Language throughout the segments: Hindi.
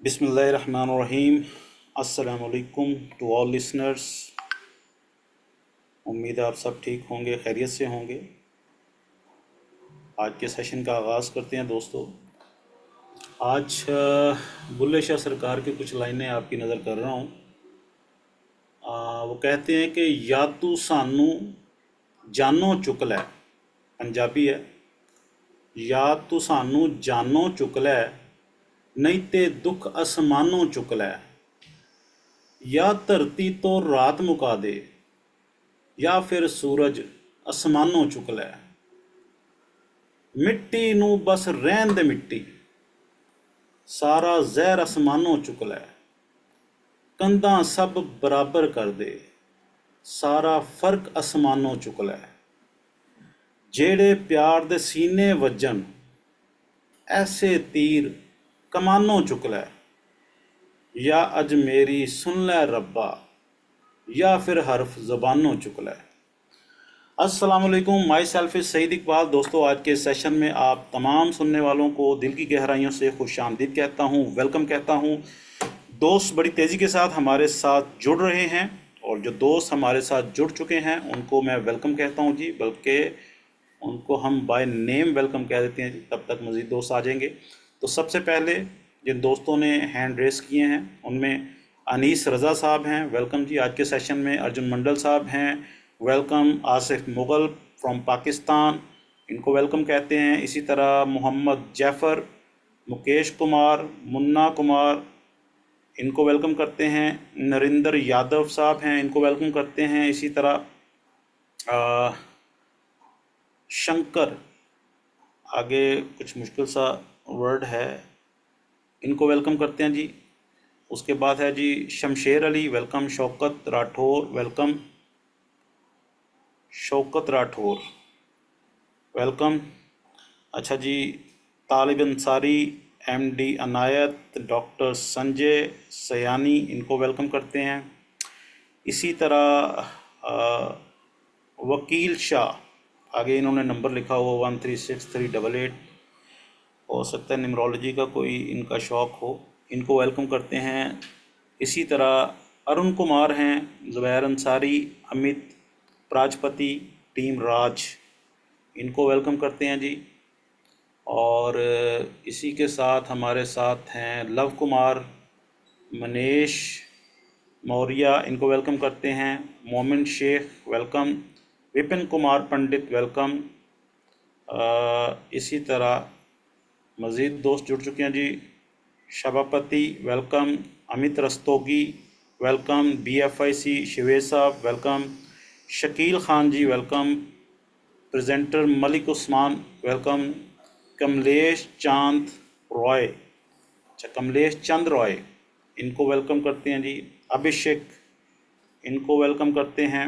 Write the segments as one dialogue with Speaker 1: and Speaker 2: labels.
Speaker 1: बिस्मिल्लाहिर्रहमानिर्रहीम। अस्सलामुअलैकुम टू ऑल लिसनर्स। उम्मीद है आप सब ठीक होंगे, खैरियत से होंगे। आज के सेशन का आगाज़ करते हैं दोस्तों। आज बुल्ले शाह सरकार की कुछ लाइनें आपकी नज़र कर रहा हूँ। वो कहते हैं कि या तू सानू जानो चुक लै, पंजाबी है। या तू सानू जानो चुक लै, नहीं ते दुख आसमानों चुक लै। या धरती तो रात मुका दे, या फिर सूरज आसमानों चुक लै। मिट्टी नू बस रहन दे मिट्टी, सारा जहर आसमानों चुक लै। कंधां सब बराबर कर दे, सारा फर्क आसमानों चुक लै। जेड़े प्यार दे सीने वजन, ऐसे तीर कमानों चुक लै। या अज मेरी सुन लै रब्बा, या फिर हर्फ ज़बानों चुक लै। अस्सलाम वालेकुम, myself is Saeed Iqbal. दोस्तों, आज के सेशन में आप तमाम सुनने वालों को दिल की गहराइयों से खुश आमदीद कहता हूँ, वेलकम कहता हूँ। दोस्त बड़ी तेज़ी के साथ हमारे साथ जुड़ रहे हैं, और जो दोस्त हमारे साथ जुड़ चुके हैं उनको मैं वेलकम कहता हूँ जी, बल्कि उनको हम बाय नेम वेलकम कह देते हैं जी, तब तक मज़ीद दोस्त आ जाएंगे। तो सबसे पहले जिन दोस्तों ने हैंड रेस किए हैं उनमें अनीस रज़ा साहब हैं, वेलकम जी। आज के सेशन में अर्जुन मंडल साहब हैं, वेलकम। आसिफ मुग़ल फ्रॉम पाकिस्तान, इनको वेलकम कहते हैं। इसी तरह मोहम्मद जैफ़र, मुकेश कुमार, मुन्ना कुमार, इनको वेलकम करते हैं। नरेंद्र यादव साहब हैं, इनको वेलकम करते हैं। इसी तरह शंकर, आगे कुछ मुश्किल सा वर्ड है, इनको वेलकम करते हैं जी। उसके बाद है जी Shamsher Ali, welcome. Shaukat Rathore, welcome. Shaukat Rathore, welcome. अच्छा जी, तालिब अंसारी, एमडी अनायत, डॉक्टर संजय सयानी, इनको वेलकम करते हैं। इसी तरह वकील शाह, आगे इन्होंने नंबर लिखा हुआ 136388, हो सकता है न्यूमरोलॉजी का कोई इनका शौक़ हो, इनको वेलकम करते हैं। इसी तरह अरुण कुमार हैं, ज़ुबैर अंसारी, अमित प्राजपति, टीम राज, इनको वेलकम करते हैं जी। और इसी के साथ हमारे साथ हैं लव कुमार, मनीष मौर्य, इनको वेलकम करते हैं। मोमिन शेख, वेलकम। विपिन कुमार पंडित, वेलकम। इसी तरह मज़ीद दोस्त जुड़ चुके हैं जी। Shabapati, welcome. Amit Rastogi, welcome. BFIC Shivej साहब, welcome. Shakeel Khan ji, welcome. Presenter Malik Usman, welcome. Kamlesh Chand Roy, अच्छा कमलेश चंद रॉय, इनको वेलकम करते हैं जी। अभिषेक, इनको वेलकम करते हैं।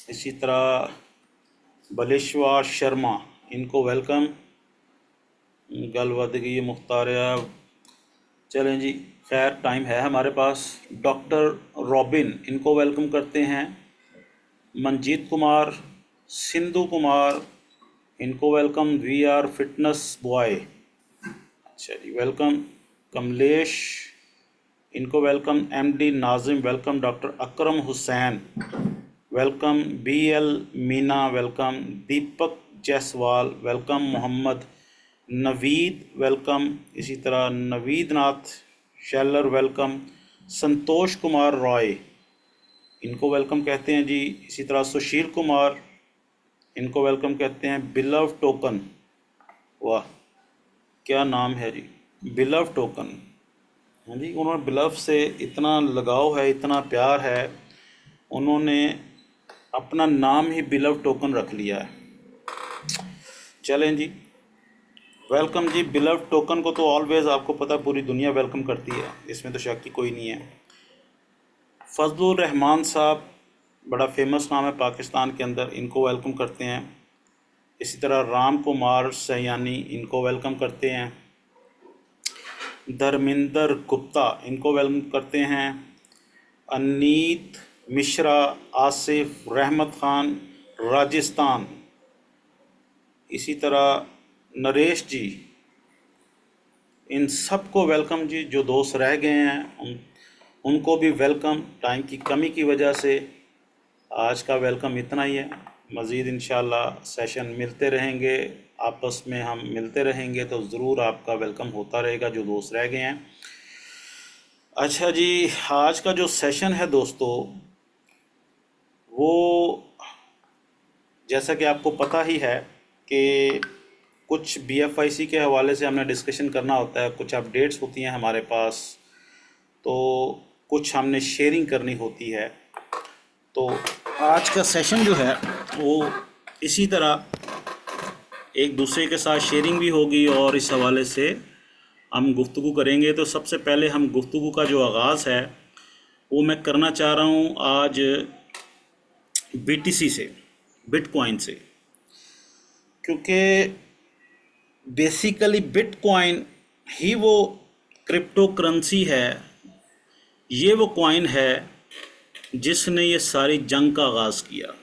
Speaker 1: इसी तरह बलेश्वर शर्मा, इनको वेलकम। गल वध गई मुख्तारिया, चलें जी, खैर टाइम है हमारे पास। डॉक्टर रॉबिन, इनको वेलकम करते हैं। मंजीत कुमार, सिंधु कुमार, इनको वेलकम। VR फिटनेस बॉय, अच्छा जी, वेलकम। कमलेश, इनको welcome. MD Nazim, welcome. Doctor Akram Hussain, welcome. BL Meena, welcome. Deepak Jaiswal, welcome. Mohammad Naveed, welcome. इसी तरह नवीद नाथ शैलर, वेलकम। संतोष कुमार रॉय, इनको वेलकम कहते हैं जी। इसी तरह सुशील कुमार, इनको वेलकम कहते हैं। बिलव टोकन, वाह क्या नाम है जी, बिलव टोकन, हाँ जी, उन्होंने बिलव से इतना लगाव है, इतना प्यार है, उन्होंने अपना नाम ही बिलव टोकन रख लिया है। चलें जी, वेलकम जी। बिलव टोकन को तो ऑलवेज़ आपको पता पूरी दुनिया वेलकम करती है, इसमें तो शक की कोई नहीं है। फजलुर रहमान साहब, बड़ा फेमस नाम है पाकिस्तान के अंदर, इनको वेलकम करते हैं। इसी तरह राम कुमार सयानी, इनको वेलकम करते हैं। धर्मिंदर गुप्ता, इनको वेलकम करते हैं। अनीत मिश्रा, आसिफ, रहमत ख़ान, राजस्थान। इसी तरह नरेश जी, इन सबको वेलकम जी। जो दोस्त रह गए हैं उनको भी वेलकम। टाइम की कमी की वजह से आज का वेलकम इतना ही है। मज़ीद इंशाल्लाह सेशन मिलते रहेंगे, आपस में हम मिलते रहेंगे, तो ज़रूर आपका वेलकम होता रहेगा जो दोस्त रह गए हैं। अच्छा जी, आज का जो सेशन है दोस्तों, वो जैसा कि आपको पता ही है कि कुछ BFIC के हवाले से हमने डिस्कशन करना होता है, कुछ अपडेट्स होती हैं हमारे पास, तो कुछ हमने शेयरिंग करनी होती है। तो आज का सेशन जो है वो इसी तरह एक दूसरे के साथ शेयरिंग भी होगी और इस हवाले से हम गुफ्तगू करेंगे। तो सबसे पहले हम गुफ्तगू का जो आगाज़ है वो मैं करना चाह रहा हूँ आज BTC से, बिटकॉइन से, क्योंकि बेसिकली बिटकॉइन ही वो क्रिप्टो करेंसी है, ये वो कॉइन है जिसने ये सारी जंग का आगाज़ किया,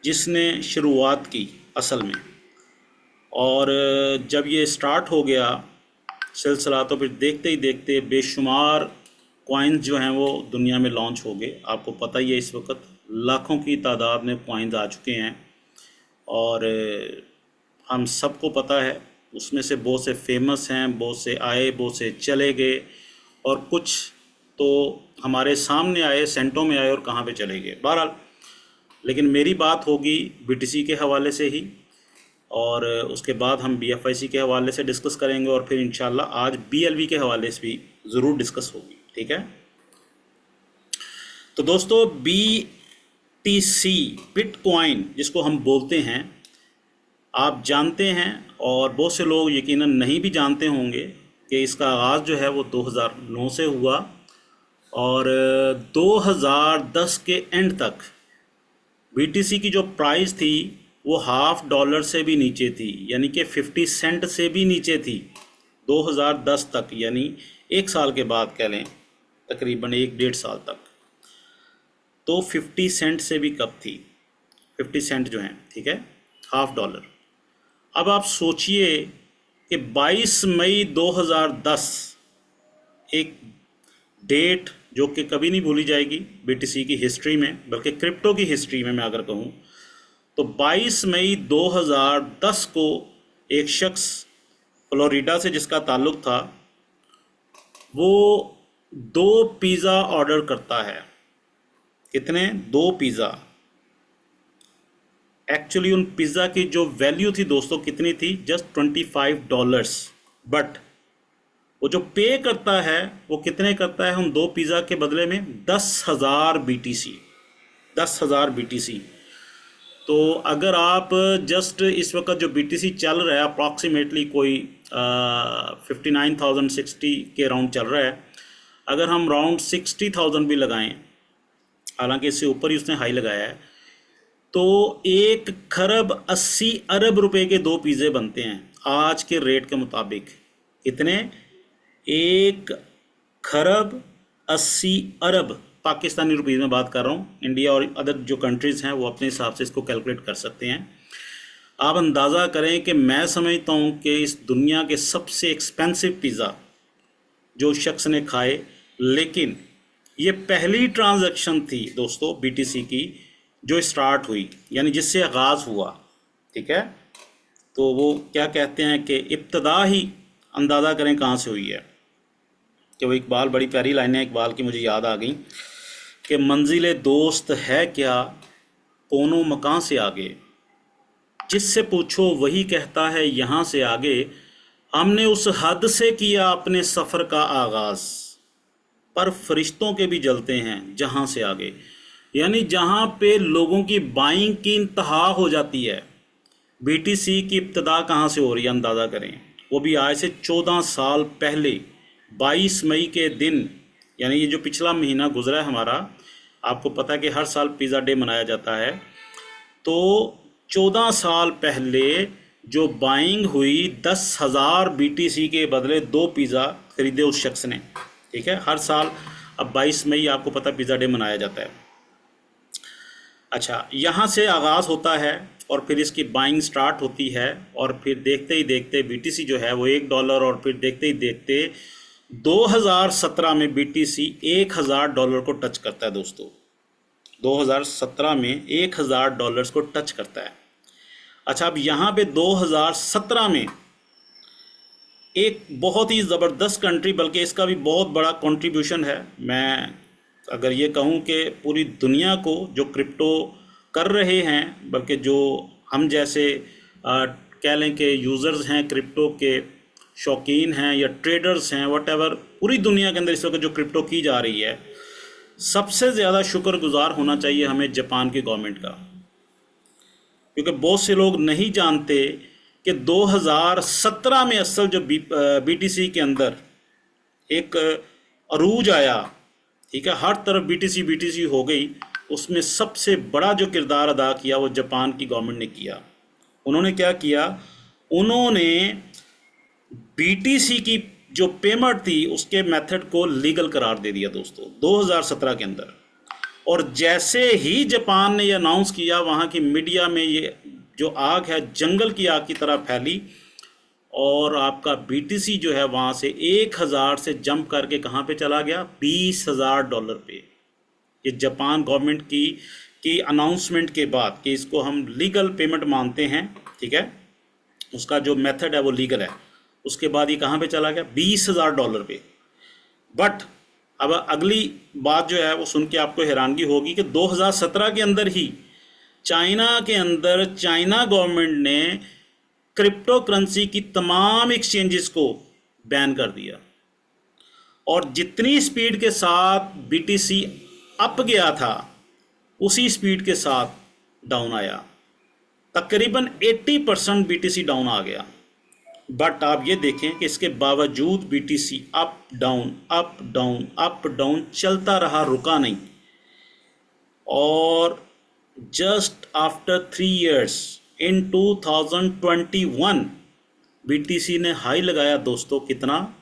Speaker 1: जिसने शुरुआत की असल में। और जब ये स्टार्ट हो गया सिलसिला, तो फिर देखते ही देखते बेशुमार कॉइन्स जो हैं वो दुनिया में लॉन्च हो गए। आपको पता ही है इस वक्त लाखों की तादाद में कॉइन्स आ चुके हैं और हम सबको पता है उसमें से बहुत से फेमस हैं, बहुत से आए, बहुत से चले गए, और कुछ तो हमारे सामने आए, सेंटों में आए और कहाँ पे चले गए। बहरहाल, लेकिन मेरी बात होगी BTC के हवाले से ही, और उसके बाद हम BFIC के हवाले से डिस्कस करेंगे, और फिर इंशाल्लाह आज BLV के हवाले से भी ज़रूर डिस्कस होगी। ठीक है, तो दोस्तों BTC बिटकॉइन जिसको हम बोलते हैं, आप जानते हैं और बहुत से लोग यकीनन नहीं भी जानते होंगे कि इसका आगाज़ जो है वो 2009 से हुआ और 2010 के एंड तक BTC की जो प्राइस थी वो $0.5 से भी नीचे थी, यानी कि 50 सेंट से भी नीचे थी 2010 तक, यानी एक साल के बाद कह लें, तकरीबन 1-1.5 साल तक, तो 50 सेंट से भी कम थी। 50 सेंट जो हैं, ठीक है, $0.5। अब आप सोचिए कि 22 मई 2010 एक डेट जो कि कभी नहीं भूली जाएगी BTC की हिस्ट्री में, बल्कि क्रिप्टो की हिस्ट्री में मैं अगर कहूँ तो 22 मई 2010 को एक शख्स फ्लोरिडा से जिसका ताल्लुक़ था, वो 2 पिज़्ज़ा ऑर्डर करता है। कितने? 2 पिज़्ज़ा। एक्चुअली उन पिज़्ज़ा की जो वैल्यू थी दोस्तों कितनी थी? जस्ट $25। बट वो जो पे करता है वो कितने करता है उन 2 पिज़्ज़ा के बदले में? 10,000 BTC। 10,000 BTC। तो अगर आप जस्ट इस वक्त जो BTC चल रहा है अप्रॉक्सीमेटली कोई 59,060 के राउंड चल रहा है, अगर हम राउंड 60,000 भी लगाएं, हालांकि इससे ऊपर ही उसने हाई लगाया है, तो 1 खरब 80 अरब रुपए के 2 पिज़्ज़े बनते हैं आज के रेट के मुताबिक। कितने? 1 खरब 80 अरब पाकिस्तानी रुपीज़ में बात कर रहा हूँ। इंडिया और अदर जो कंट्रीज़ हैं वो अपने हिसाब से इसको कैलकुलेट कर सकते हैं। आप अंदाज़ा करें कि मैं समझता हूँ कि इस दुनिया के सबसे एक्सपेंसिव पिज़्ज़ा जो शख्स ने खाए, लेकिन ये पहली ट्रांजैक्शन थी दोस्तों BTC की जो स्टार्ट हुई, यानी जिससे आगाज़ हुआ। ठीक है, तो वो क्या कहते हैं कि इब्तदा ही अंदाज़ा करें कहाँ से हुई है। कि वो इकबाल, बड़ी प्यारी लाइनें इकबाल की मुझे याद आ गई कि मंजिले दोस्त है क्या कौनो मकां से आगे, जिससे पूछो वही कहता है यहाँ से आगे, हमने उस हद से किया अपने सफ़र का आगाज़, पर फरिश्तों के भी जलते हैं जहाँ से आगे। यानी जहाँ पे लोगों की बाइंग की इंतहा हो जाती है, BTC की इब्तदा कहाँ से हो रही है अंदाज़ा करें। वो भी आज से 14 साल पहले 22 मई के दिन, यानी ये जो पिछला महीना गुजरा है हमारा, आपको पता है कि हर साल पिज़्ज़ा डे मनाया जाता है, तो 14 साल पहले जो बाइंग हुई 10,000 BTC के बदले 2 पिज़्ज़ा खरीदे उस शख्स ने। ठीक है, हर साल अब 22 मई आपको पता पिज़्ज़ा डे मनाया जाता है। अच्छा, यहाँ से आगाज़ होता है और फिर इसकी बाइंग स्टार्ट होती है और फिर देखते ही देखते बीटीसी जो है वो $1 और फिर देखते ही देखते 2017 में बीटीसी $1000 को टच करता है दोस्तों। 2017 में $1000 को टच करता है। अच्छा, अब यहाँ पे 2017 में एक बहुत ही ज़बरदस्त कंट्री, बल्कि इसका भी बहुत बड़ा कंट्रीब्यूशन है, मैं अगर ये कहूँ कि पूरी दुनिया को जो क्रिप्टो कर रहे हैं, बल्कि जो हम जैसे कह लें कि यूज़र्स हैं, क्रिप्टो के शौकीन हैं या ट्रेडर्स हैं, वटेवर, पूरी दुनिया के अंदर इस वक्त जो क्रिप्टो की जा रही है, सबसे ज़्यादा शुक्रगुजार होना चाहिए हमें जापान की गवर्नमेंट का। क्योंकि बहुत से लोग नहीं जानते कि 2017 में असल जो बीटीसी के अंदर एक अरूज आया, ठीक है, हर तरफ बीटीसी बीटीसी हो गई, उसमें सबसे बड़ा जो किरदार अदा किया वो जापान की गवर्नमेंट ने किया। उन्होंने क्या किया, उन्होंने बीटीसी की जो पेमेंट थी उसके मेथड को लीगल करार दे दिया दोस्तों 2017 के अंदर। और जैसे ही जापान ने ये अनाउंस किया, वहाँ की मीडिया में ये जो आग है जंगल की आग की तरह फैली और आपका बीटीसी जो है वहाँ से 1000 से जंप करके कहाँ पे चला गया, $20,000 पे। ये जापान गवर्नमेंट की अनाउंसमेंट के बाद कि इसको हम लीगल पेमेंट मानते हैं, ठीक है, उसका जो मेथड है वो लीगल है, उसके बाद ये कहाँ पे चला गया, $20,000 पे। बट अब अगली बात जो है वो सुन के आपको हैरानगी होगी कि 2017 के अंदर ही चाइना के अंदर चाइना गवर्नमेंट ने क्रिप्टो करेंसी की तमाम एक्सचेंजेस को बैन कर दिया और जितनी स्पीड के साथ बीटीसी अप गया था उसी स्पीड के साथ डाउन आया, तकरीबन 80% बीटीसी डाउन आ गया। बट आप ये देखें कि इसके बावजूद BTC up down up down up down चलता रहा, रुका नहीं। और जस्ट आफ्टर 3 years इन 2021 बीटीसी ने हाई लगाया दोस्तों, कितना,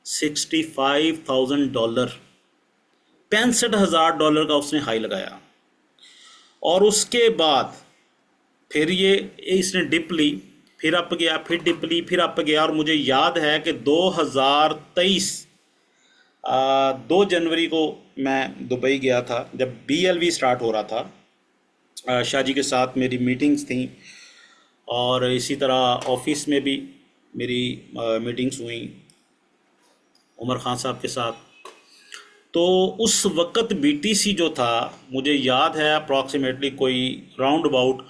Speaker 1: $65,000, $65,000 का उसने हाई लगाया। और उसके बाद फिर ये इसने डिप ली, फिर अप गया, फिर डिप ली, फिर अप गया। और मुझे याद है कि 2023 2 जनवरी को मैं दुबई गया था, जब BLV स्टार्ट हो रहा था, शाहजी के साथ मेरी मीटिंग्स थी और इसी तरह ऑफिस में भी मेरी मीटिंग्स हुई उमर ख़ान साहब के साथ। तो उस वक़्त बीटीसी जो था, मुझे याद है अप्रॉक्सीमेटली कोई राउंड अबाउट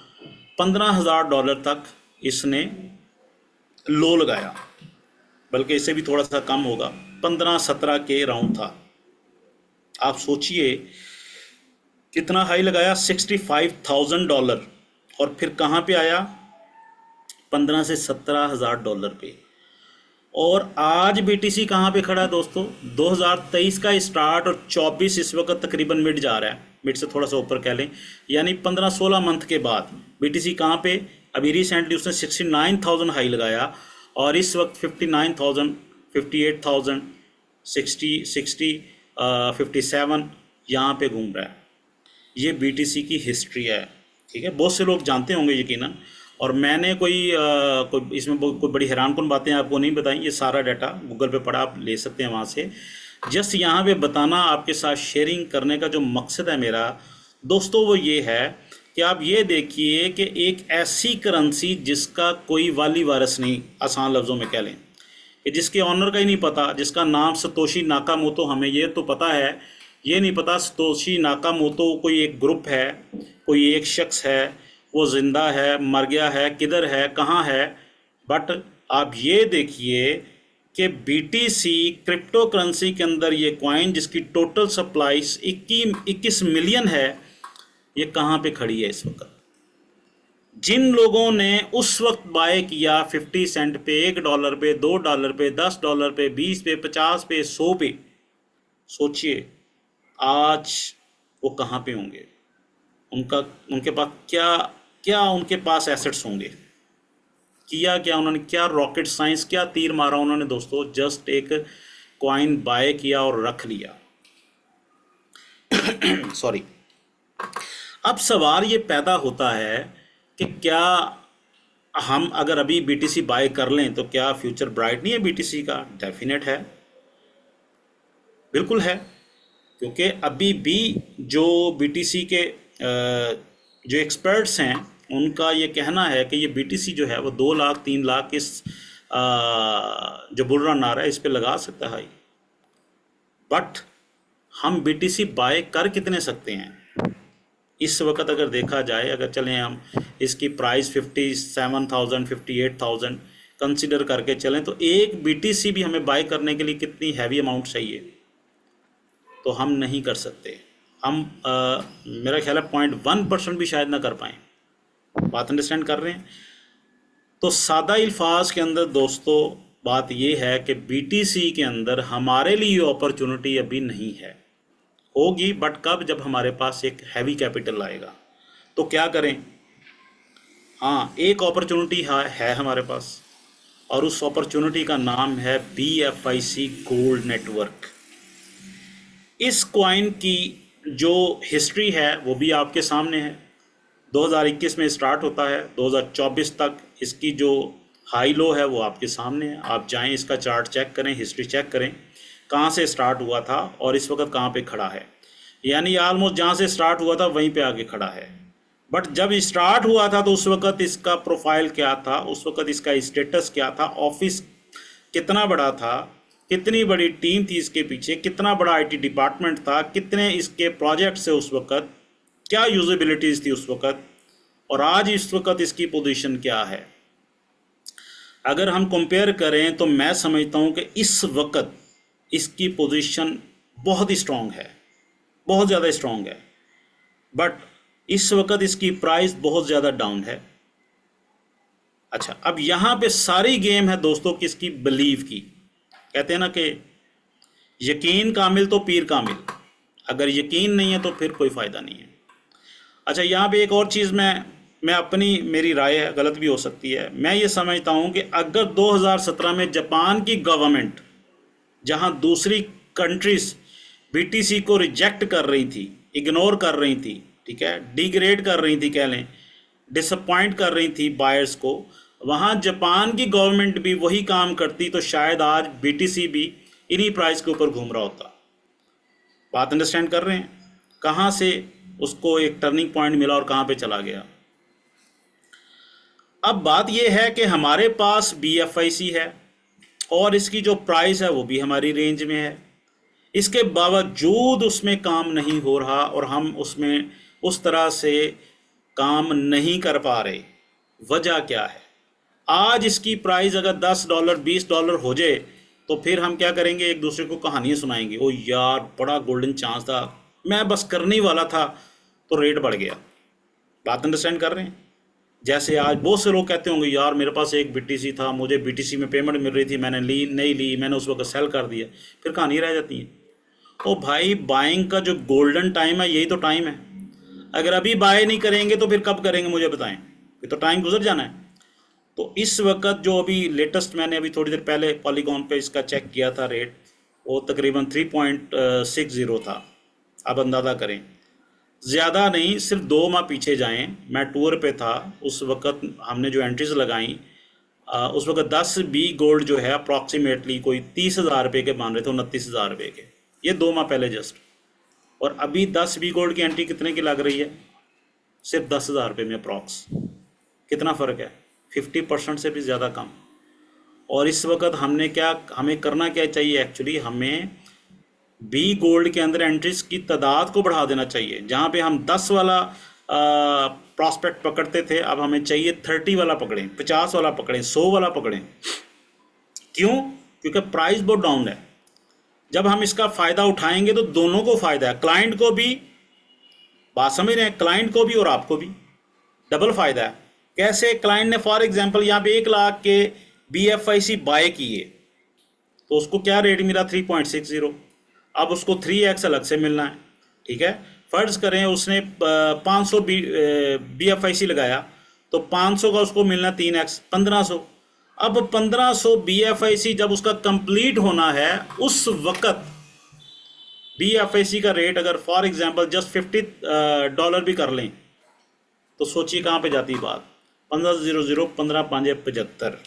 Speaker 1: $15,000 तक इसने लो लगाया, बल्कि इससे भी थोड़ा सा कम होगा, 15-17 के राउंड था। आप सोचिए कितना हाई लगाया, $65,000, और फिर कहाँ पे आया, 15 से $17,000 पे। और आज बीटीसी कहाँ पे खड़ा है दोस्तों, 2023 का स्टार्ट और 24 इस वक्त तकरीबन मिड जा रहा है, मिड से थोड़ा सा ऊपर कह लें, यानी 15-16 मंथ के बाद बीटीसी कहाँ पे, अभी रिसेंटली उसने 69,000 हाई लगाया और इस वक्त 59,000, 58,000, 60, 57 यहाँ पे घूम रहा है। ये बीटीसी की हिस्ट्री है, ठीक है, बहुत से लोग जानते होंगे यकीनन। और मैंने कोई इसमें कोई बड़ी हैरानकुन बातें आपको नहीं बताई, ये सारा डाटा गूगल पे पढ़ा, आप ले सकते हैं वहाँ से। जस्ट यहाँ पे बताना, आपके साथ शेयरिंग करने का जो मकसद है मेरा दोस्तों वो ये है कि आप ये देखिए कि एक ऐसी करेंसी जिसका कोई वाली वारिस नहीं, आसान लफ्ज़ों में कह लें कि जिसके ऑनर का ही नहीं पता, जिसका नाम सतोशी नाकामोतो, हमें ये तो पता है, ये नहीं पता सतोशी नाकामोतो कोई एक ग्रुप है, कोई एक शख्स है, वो ज़िंदा है, मर गया है, किधर है, कहाँ है। बट आप ये देखिए कि बीटीसी क्रिप्टो करेंसी के अंदर ये कॉइन जिसकी टोटल सप्लाई 21 मिलियन है, ये कहाँ पे खड़ी है इस वक्त। जिन लोगों ने उस वक्त बाय किया 50 सेंट पे, $1 पे, $2 पे, $10 पे, 20 पे, 50 पे, 100 पे, सोचिए आज वो कहाँ पे होंगे, उनके पास क्या उनके पास एसेट्स होंगे, किया क्या उन्होंने, क्या रॉकेट साइंस, क्या तीर मारा उन्होंने दोस्तों, जस्ट एक कॉइन बाय किया और रख लिया। सॉरी। अब सवाल ये पैदा होता है कि क्या हम अगर अभी बीटीसी बाय कर लें तो क्या फ्यूचर ब्राइट नहीं है बीटीसी का? डेफिनेट है, बिल्कुल है। क्योंकि अभी भी जो बीटीसी के जो एक्सपर्ट्स हैं उनका ये कहना है कि ये बीटीसी जो है वो 2 लाख 3 लाख इस जो बुल रन आ रहा है इस पे लगा सकता है। बट हम बीटीसी बाय कर कितने सकते हैं इस वक्त अगर देखा जाए? अगर चलें हम इसकी प्राइस 57,000 58,000 कंसिडर करके चलें तो एक बीटीसी भी हमें बाय करने के लिए कितनी हैवी अमाउंट चाहिए? तो हम नहीं कर सकते। हम मेरा ख्याल है 0.1% भी शायद ना कर पाएँ। बात अंडरस्टैंड कर रहे हैं? तो सादा अल्फाज के अंदर दोस्तों बात ये है कि बीटीसी के अंदर हमारे लिए अपॉर्चुनिटी अभी नहीं है। होगी, बट कब? जब हमारे पास एक हैवी कैपिटल आएगा। तो क्या करें? हाँ, एक अपॉर्चुनिटी है हमारे पास, और उस अपॉर्चुनिटी का नाम है BFIC गोल्ड नेटवर्क। इस कॉइन की जो हिस्ट्री है वो भी आपके सामने है। 2021 में स्टार्ट होता है, 2024 तक इसकी जो हाई लो है वो आपके सामने है। आप जाएं, इसका चार्ट चेक करें, हिस्ट्री चेक करें, कहाँ से स्टार्ट हुआ था और इस वक्त कहाँ पे खड़ा है। यानी ऑलमोस्ट जहाँ से स्टार्ट हुआ था वहीं पे आके खड़ा है। बट जब स्टार्ट हुआ था तो उस वक्त इसका प्रोफाइल क्या था, उस वक्त इसका स्टेटस क्या था, ऑफिस कितना बड़ा था, कितनी बड़ी टीम थी इसके पीछे, कितना बड़ा IT डिपार्टमेंट था, कितने इसके प्रोजेक्ट्स है उस वक्त, क्या यूजेबिलिटीज़ थी उस वक्त, और आज इस वक्त इसकी पोजीशन क्या है। अगर हम कंपेयर करें तो मैं समझता हूं कि इस वक्त इसकी पोजीशन बहुत ही स्ट्रांग है, बहुत ज़्यादा स्ट्रांग है। बट इस वक्त इसकी प्राइस बहुत ज़्यादा डाउन है। अच्छा, अब यहाँ पे सारी गेम है दोस्तों किसकी? बिलीव की। कहते हैं ना कि यकीन कामिल तो पीर कामिल। अगर यकीन नहीं है तो फिर कोई फ़ायदा नहीं है। अच्छा, यहाँ पे एक और चीज़ मैं अपनी, मेरी राय है, गलत भी हो सकती है। मैं ये समझता हूँ कि अगर 2017 में जापान की गवर्नमेंट, जहाँ दूसरी कंट्रीज बीटीसी को रिजेक्ट कर रही थी, इग्नोर कर रही थी, ठीक है, डिग्रेड कर रही थी, कह लें डिसअपॉइंट कर रही थी बायर्स को, वहाँ जापान की गवर्नमेंट भी वही काम करती तो शायद आज बीटीसी भी इन्हीं प्राइस के ऊपर घूम रहा होता। बात अंडरस्टैंड कर रहे हैं? कहाँ से उसको एक टर्निंग पॉइंट मिला और कहाँ पे चला गया। अब बात यह है कि हमारे पास BFIC है और इसकी जो प्राइस है वो भी हमारी रेंज में है। इसके बावजूद उसमें काम नहीं हो रहा और हम उसमें उस तरह से काम नहीं कर पा रहे। वजह क्या है? आज इसकी प्राइस अगर $10 $20 हो जाए तो फिर हम क्या करेंगे? एक दूसरे को कहानियाँ सुनाएंगे, ओ यार बड़ा गोल्डन चांस था, मैं बस करने वाला था तो रेट बढ़ गया। बात अंडरस्टैंड कर रहे हैं? जैसे आज बहुत से लोग कहते होंगे यार मेरे पास एक BTC था, मुझे BTC में पेमेंट मिल रही थी, मैंने ली नहीं ली, मैंने उस वक्त सेल कर दिया, फिर कहानी रह जाती है। ओ भाई, बाइंग का जो गोल्डन टाइम है यही तो टाइम है। अगर अभी बाय नहीं करेंगे तो फिर कब करेंगे मुझे बताएं? फिर तो टाइम गुजर जाना है। तो इस वक्त जो अभी लेटेस्ट, मैंने अभी थोड़ी देर पहले पॉलीगॉन पे इसका चेक किया था रेट, वो तकरीबन 3.60 था। अब अंदाज़ा करें, ज़्यादा नहीं, सिर्फ 2 माह पीछे जाएं, मैं टूर पे था उस वक्त, हमने जो एंट्रीज लगाई उस वक्त 10B गोल्ड जो है अप्रॉक्सीमेटली कोई 30,000 रुपये के मान रहे थे, 29,000 रुपये के। ये 2 माह पहले जस्ट। और अभी 10B गोल्ड की एंट्री कितने की लग रही है? सिर्फ 10,000 रुपये में अप्रॉक्स। कितना फ़र्क है? 50% से भी ज़्यादा कम। और इस वक्त हमें करना क्या चाहिए? एक्चुअली हमें B गोल्ड के अंदर एंट्रीज की तादाद को बढ़ा देना चाहिए। जहाँ पे हम 10 वाला प्रॉस्पेक्ट पकड़ते थे, अब हमें चाहिए 30 वाला पकड़ें, 50 वाला पकड़ें, 100 वाला पकड़ें। क्यों? क्योंकि प्राइस बहुत डाउन है। जब हम इसका फ़ायदा उठाएंगे तो दोनों को फ़ायदा है, क्लाइंट को भी, बात समझ रहे हैं, क्लाइंट को भी और आपको भी डबल फ़ायदा है। कैसे? क्लाइंट ने फॉर एग्जांपल यहाँ पे 1 लाख के BFIC बाय किए तो उसको क्या रेट मिला? 3.60। अब उसको 3x अलग से मिलना है, ठीक है। फ़र्ज़ करें उसने 500 BFIC लगाया तो 500 का उसको मिलना 3x 1500। अब 1500 BFIC जब उसका कंप्लीट होना है उस वक़्त BFIC का रेट अगर फॉर एग्जांपल जस्ट $50 भी कर लें तो सोचिए कहाँ पे जाती बात। 1500 15×5 = 75,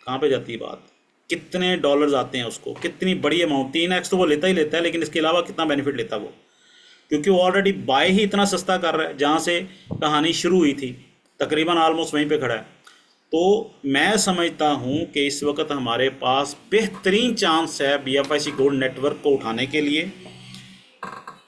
Speaker 1: कहाँ पे जाती बात। कितने डॉलर्स आते हैं उसको, कितनी बड़ी अमाउंट। 3x तो वो लेता ही लेता है, लेकिन इसके अलावा कितना बेनिफिट लेता है वो, क्योंकि वो ऑलरेडी बाय ही इतना सस्ता कर रहा है जहाँ से कहानी शुरू हुई थी, तकरीबन ऑलमोस्ट वहीं पे खड़ा है। तो मैं समझता हूँ कि इस वक्त हमारे पास बेहतरीन चांस है BFIC गोल्ड नेटवर्क को उठाने के लिए।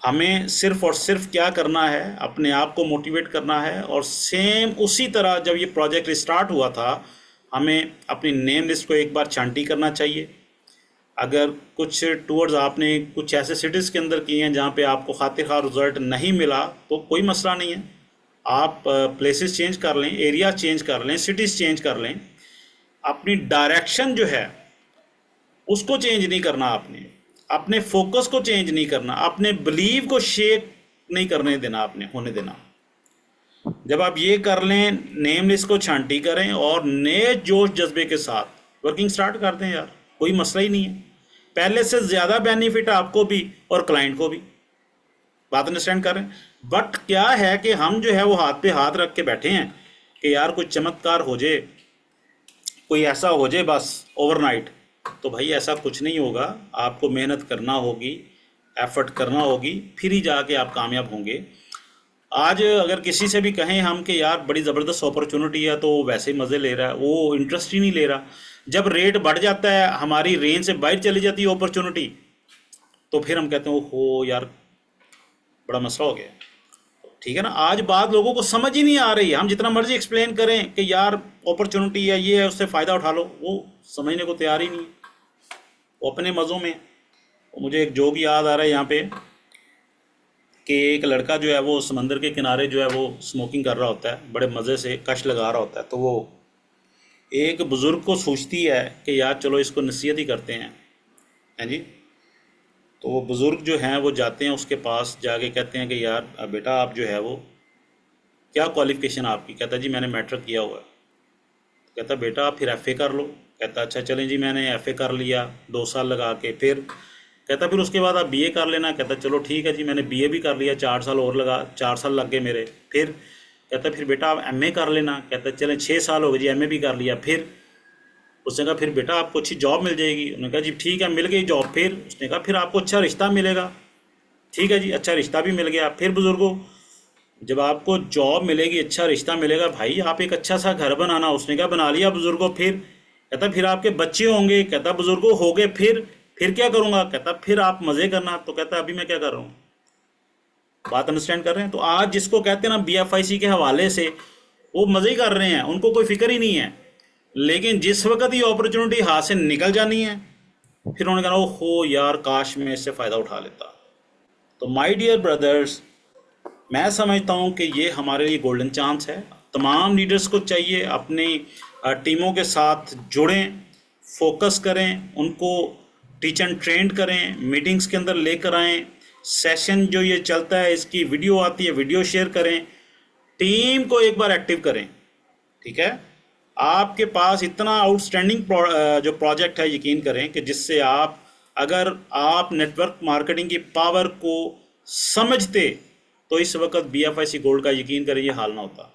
Speaker 1: हमें सिर्फ और सिर्फ क्या करना है, अपने आप को मोटिवेट करना है, और सेम उसी तरह जब ये प्रोजेक्ट स्टार्ट हुआ था, हमें अपनी नेम लिस्ट को एक बार छांटी करना चाहिए। अगर कुछ टूर्स आपने कुछ ऐसे सिटीज़ के अंदर किए हैं जहाँ पे आपको खातिर खार रिजल्ट नहीं मिला, तो कोई मसला नहीं है, आप प्लेसेस चेंज कर लें, एरिया चेंज कर लें, सिटीज़ चेंज कर लें। अपनी डायरेक्शन जो है उसको चेंज नहीं करना, आपने अपने फोकस को चेंज नहीं करना, अपने बिलीव को शेक नहीं करने देना, आपने होने देना। जब आप ये कर लें, नेम लिस्ट को छांटी करें और नए जोश जज्बे के साथ वर्किंग स्टार्ट कर दें यार, कोई मसला ही नहीं है। पहले से ज़्यादा बेनिफिट आपको भी और क्लाइंट को भी। बात अंडरस्टैंड कर रहे हैं। बट क्या है कि हम जो है वो हाथ पे हाथ रख के बैठे हैं कि यार कुछ चमत्कार हो जाए, कोई ऐसा हो जाए बस ओवरनाइट। तो भाई ऐसा कुछ नहीं होगा, आपको मेहनत करना होगी, एफर्ट करना होगी, फिर ही जाके आप कामयाब होंगे। आज अगर किसी से भी कहें हम कि यार बड़ी ज़बरदस्त अपॉर्चुनिटी है, तो वैसे ही मज़े ले रहा है, वो इंटरेस्ट ही नहीं ले रहा। जब रेट बढ़ जाता है, हमारी रेंज से बाहर चली जाती है अपॉर्चुनिटी, तो फिर हम कहते हैं हो यार बड़ा मसला हो गया। ठीक है ना। आज बात लोगों को समझ ही नहीं आ रही है, हम जितना मर्जी एक्सप्लेन करें कि यार अपॉर्चुनिटी है, ये है, उससे फ़ायदा उठा लो, वो समझने को तैयार ही नहीं है, वो अपने मज़ों में। मुझे एक जोक याद आ रहा है यहाँ पे कि एक लड़का जो है वो समंदर के किनारे जो है वो स्मोकिंग कर रहा होता है, बड़े मज़े से कश लगा रहा होता है। तो वो एक बुज़ुर्ग को सोचती है कि यार चलो इसको नसीहत ही करते हैं जी। तो वो बुज़ुर्ग जो हैं वो जाते हैं उसके पास, जाके कहते हैं कि यार बेटा आप जो है वो क्या क्वालिफ़िकेशन आपकी। कहता जी मैंने मैट्रिक किया हुआ है। कहता बेटा आप फिर FA कर लो। कहता अच्छा चलें जी, मैंने FA कर लिया 2 साल लगा के। फिर कहता फिर उसके बाद आप BA कर लेना। कहता चलो ठीक है जी, मैंने BA भी कर लिया, 4 साल और लगा, 4 साल लग गए मेरे। फिर कहता फिर बेटा आप MA कर लेना। कहता चलें 6 साल हो गए जी, MA भी कर लिया। फिर उसने कहा फिर बेटा आपको अच्छी जॉब मिल जाएगी। उन्होंने कहा जी ठीक है, मिल गई जॉब। फिर उसने कहा फिर आपको अच्छा रिश्ता मिलेगा। ठीक है जी, अच्छा रिश्ता भी मिल गया। फिर बुज़ुर्गों, जब आपको जॉब मिलेगी, अच्छा रिश्ता मिलेगा, भाई आप एक अच्छा सा घर बनाना। उसने कहा बना लिया बुज़ुर्गों। फिर कहता फिर आपके बच्चे होंगे। कहता बुज़ुर्गों हो गए। फिर क्या करूँगा। कहता फिर आप मज़े करना। तो कहता अभी मैं क्या कर रहा हूँ। बात अंडरस्टैंड कर रहे हैं। तो आज जिसको कहते हैं ना BFIC के हवाले से, वो मज़े ही कर रहे हैं, उनको कोई फिक्र ही नहीं है। लेकिन जिस वक्त ये अपॉर्चुनिटी हाथ से निकल जानी है, फिर उन्होंने कहा हो यार काश मैं इससे फ़ायदा उठा लेता। तो माय डियर ब्रदर्स, मैं समझता हूँ कि ये हमारे लिए गोल्डन चांस है। तमाम लीडर्स को चाहिए अपनी टीमों के साथ जुड़ें, फोकस करें, उनको टीच एंड ट्रेंड करें, मीटिंग्स के अंदर लेकर आएँ। सेशन जो ये चलता है इसकी वीडियो आती है, वीडियो शेयर करें, टीम को एक बार एक्टिव करें। ठीक है। आपके पास इतना आउटस्टैंडिंग जो प्रोजेक्ट है, यकीन करें कि जिससे आप, अगर आप नेटवर्क मार्केटिंग की पावर को समझते, तो इस वक्त BFIC गोल्ड का यकीन करें ये हाल ना होता।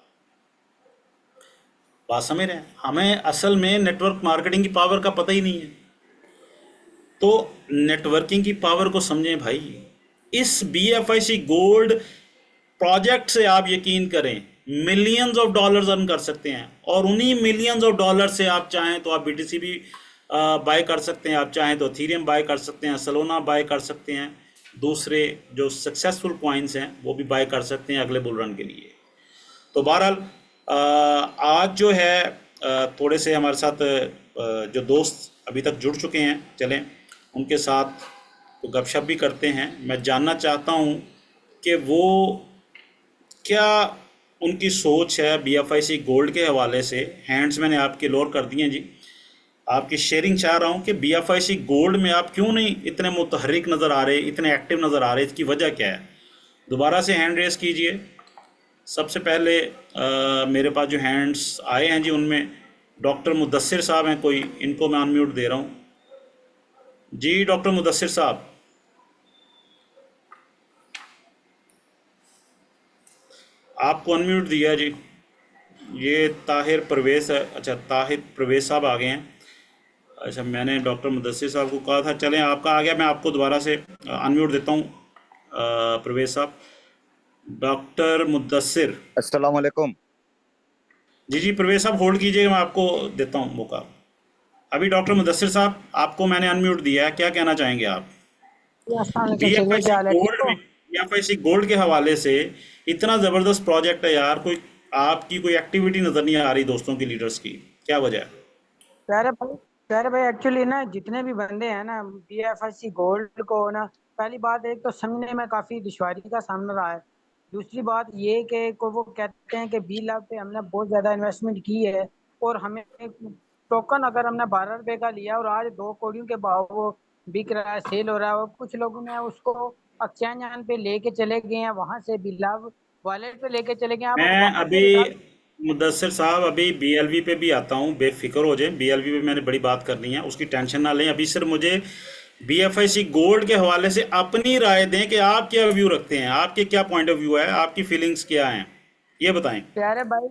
Speaker 1: बात समझ रहे हैं। हमें असल में नेटवर्क मार्केटिंग की पावर का पता ही नहीं है। तो नेटवर्किंग की पावर को समझें भाई। इस BFIC गोल्ड प्रोजेक्ट से आप यकीन करें मिलियंस ऑफ डॉलर्स अर्न कर सकते हैं, और उन्हीं मिलियंस ऑफ डॉलर से आप चाहें तो आप BTC भी बाय कर सकते हैं, आप चाहें तो एथेरियम बाय कर सकते हैं, सोलाना बाय कर सकते हैं, दूसरे जो सक्सेसफुल कॉइन्स हैं वो भी बाय कर सकते हैं अगले बुल रन के लिए। तो बहरहाल आज जो है थोड़े से हमारे साथ जो दोस्त अभी तक जुड़ चुके हैं, चलें उनके साथ तो गपशप भी करते हैं। मैं जानना चाहता हूँ कि वो क्या उनकी सोच है BFIC गोल्ड के हवाले से। हैंड्स मैंने आपके लोअर कर दिए हैं जी। आपकी शेयरिंग चाह रहा हूँ कि BFIC गोल्ड में आप क्यों नहीं इतने मुतहरिक नज़र आ रहे, इतने एक्टिव नज़र आ रहे, इसकी वजह क्या है। दोबारा से हैंड रेस कीजिए। सबसे पहले मेरे पास जो हैंड्स आए हैं जी, उनमें डॉक्टर मुदस्सिर साहब हैं कोई, इनको मैं अनम्यूट दे रहा हूँ जी। डॉक्टर मुदस्सिर साहब, आपको अनम्यूट दिया जी। ये ताहिर परवेज है। अच्छा, ताहिर परवेज साहब आ गए हैं। अच्छा, मैंने डॉक्टर मुदस्सिर साहब को कहा था, चलें आपका आ गया, मैं आपको दोबारा से अनम्यूट देता हूँ। परवेज साहब, डॉक्टर मुदस्सिर।
Speaker 2: अस्सलाम वालेकुम।
Speaker 1: जी जी, परवेज साहब होल्ड कीजिएगा, मैं आपको देता हूँ मौका। अभी डॉक्टर मुदस्सिर साहब, आपको मैंने अनम्यूट दिया है, क्या कहना चाहेंगे आप?
Speaker 3: अस्सलाम वालेकुम शेखर,
Speaker 1: बीएफआईसी
Speaker 3: क्या हाल है? ठीक
Speaker 1: गोल्ड
Speaker 3: हो?
Speaker 1: में, बीएफआईसी गोल्ड के हवाले से इतना ज़बरदस्त प्रोजेक्ट है यार, कोई आपकी कोई एक्टिविटी नज़र नहीं आ रही दोस्तों की, लीडर्स की, क्या वजह है?
Speaker 3: प्यारे भाई, प्यारे भाई, एक्चुअली ना जितने भी बंदे हैं ना बीएफएससी गोल्ड को ना, पहली बात एक तो समझने में काफी दुश्वारी का सामना रहा है। दूसरी बात ये कि को वो कहते हैं कि 20 लाख पे हमने बहुत ज्यादा इन्वेस्टमेंट की है, और हमें टोकन अगर हमने 12 रुपए का लिया और आज 2 कौड़ियों के भाव वो बिक रहा है, सेल हो रहा है, और कुछ लोगों ने उसको एक्सचेंज पे लेके चले गए हैं, वहां से बिलाव वॉलेट पे लेके चले गए हैं। आप
Speaker 1: मैं
Speaker 3: वहां
Speaker 1: अभी,
Speaker 3: से रिकॉर्ड।
Speaker 1: मुदस्सिर साहब, अभी बीएलवी पे भी आता हूँ, बेफिक्र हो जाए, बीएलवी पे मैंने बड़ी बात करनी है, उसकी टेंशन ना लें। अभी सिर्फ मुझे बीएफआईसी गोल्ड के हवाले से अपनी राय दें कि आप क्या व्यू रखते हैं, आपके क्या पॉइंट ऑफ व्यू है, आपकी फीलिंग्स क्या हैं, ये बताएं।
Speaker 3: प्यारे भाई,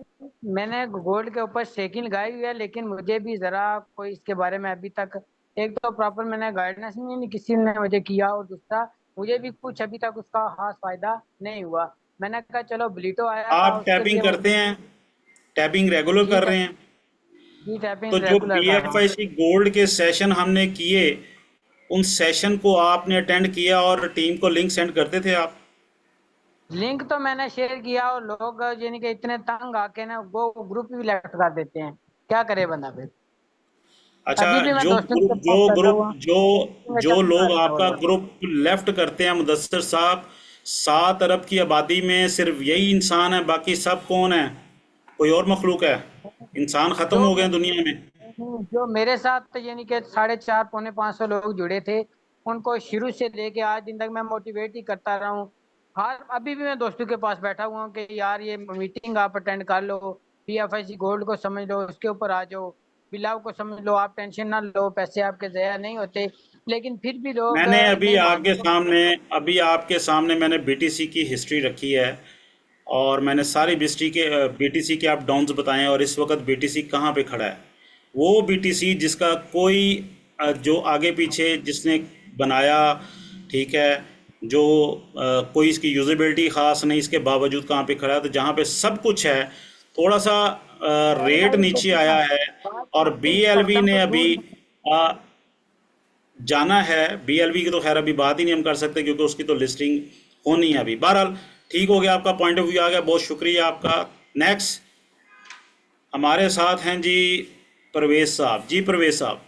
Speaker 3: मैंने गोल्ड के ऊपर स्टेकिंग लगाई हुई है, लेकिन मुझे भी जरा कोई इसके बारे में अभी तक एक तो प्रॉपर मैंने गाइडेंस नहीं किसी ने मुझे किया, और दूसरा मुझे भी कुछ अभी तक उसका खास फायदा नहीं हुआ। मैंने कहा चलो ब्लीटो आया था
Speaker 1: आप
Speaker 3: उसके
Speaker 1: टैपिंग
Speaker 3: लिए
Speaker 1: करते हैं, टैपिंग रेगुलर
Speaker 3: जी
Speaker 1: कर रहे हैं?
Speaker 3: जी
Speaker 1: तो
Speaker 3: टैपिंग
Speaker 1: जो
Speaker 3: रेगुलर कर रहा हूँ।
Speaker 1: बीएफआईसी गोल्ड के सेशन हमने किए, उन सेशन को आपने अटेंड किया और टीम को लिंक सेंड करते थे आप?
Speaker 3: लिंक तो मैंने शेयर किया, और लोग यानी कि इतने तंग आके ना वो ग्रुप भी लेफ्ट कर देते हैं। क्या करे बंदा फिर?
Speaker 1: अच्छा,
Speaker 3: अभी भी मैं
Speaker 1: जो
Speaker 3: दोस्तों
Speaker 1: ग्रुप
Speaker 3: के
Speaker 1: जो
Speaker 3: पास बैठा
Speaker 1: ग्रुप
Speaker 3: हुआ
Speaker 1: जो
Speaker 3: मैं
Speaker 1: जो
Speaker 3: चल
Speaker 1: लोग
Speaker 3: रहा है वो
Speaker 1: आपका
Speaker 3: लोग।
Speaker 1: ग्रुप लेफ्ट करते हैं मुदस्सिर साहब, 7 अरब की आबादी में सिर्फ यही इंसान है, बाकी सब कौन है? कोई और मखलूक है? इंसान खत्म
Speaker 3: जो
Speaker 1: हो गए हैं दुनिया में।
Speaker 3: जो मेरे साथ यानी कि 450 पौने 500 लोग जुड़े थे, उनको शुरू से लेके आज दिन तक मैं मोटिवेट ही करता रहा हूँ। हर अभी भी मैं दोस्तों के पास बैठा हुआ हूँ कि यार ये मीटिंग आप अटेंड कर लो, पीएफआईसी गोल्ड को समझ लो, उसके ऊपर आ जाओ, बिलाव को समझ लो, आप टेंशन ना लो, पैसे आपके जया नहीं होते। लेकिन फिर भी लोग
Speaker 1: मैंने अभी
Speaker 3: नहीं
Speaker 1: आपके
Speaker 3: मानते।
Speaker 1: सामने अभी आपके सामने मैंने बीटीसी की हिस्ट्री रखी है, और मैंने सारी बीटीसी के आप डाउन्स बताए हैं, और इस वक्त बीटीसी कहाँ पे खड़ा है। वो बीटीसी जिसका कोई जो आगे पीछे जिसने बनाया, ठीक है, जो कोई इसकी यूजेबिलिटी ख़ास नहीं, इसके बावजूद कहाँ पे खड़ा है, तो जहाँ पे सब कुछ है, थोड़ा सा
Speaker 3: अरे
Speaker 1: रेट
Speaker 3: भाई
Speaker 1: नीचे
Speaker 3: देखो ना,
Speaker 1: आया है।
Speaker 3: बात
Speaker 1: और
Speaker 3: आपकी
Speaker 1: बीएलवी
Speaker 3: कसम
Speaker 1: ने
Speaker 3: पे
Speaker 1: अभी
Speaker 3: झूठ।
Speaker 1: जाना है। बीएलवी की तो खैर अभी बात ही नहीं हम कर सकते, क्योंकि उसकी तो लिस्टिंग होनी है अभी। बहरहाल, ठीक हो गया, आपका पॉइंट ऑफ व्यू आ गया, बहुत शुक्रिया आपका। नेक्स्ट हमारे साथ हैं जी परवेज साहब। जी परवेज साहब।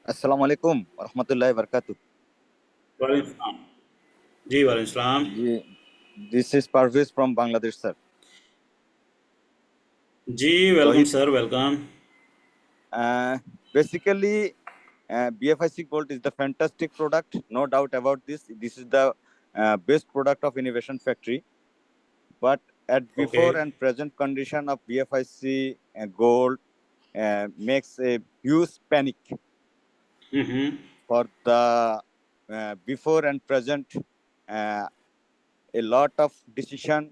Speaker 2: अस्सलाम वालेकुम रहमतुल्लाहि वबरकातुहू।
Speaker 1: वालेकुम सलाम। जी वालेकुम सलाम।
Speaker 2: जी, this is Parvez from Bangladesh sir.
Speaker 1: जी welcome
Speaker 2: Tauheed.
Speaker 1: Sir, welcome.
Speaker 2: Basically, BFIC Gold is the fantastic product, no doubt about this. This is the best product of Innovation Factory. But at
Speaker 1: okay.
Speaker 2: before and present condition of BFIC Gold makes a huge panic
Speaker 1: hmm.
Speaker 2: for the before and present. Uh, a lot of decision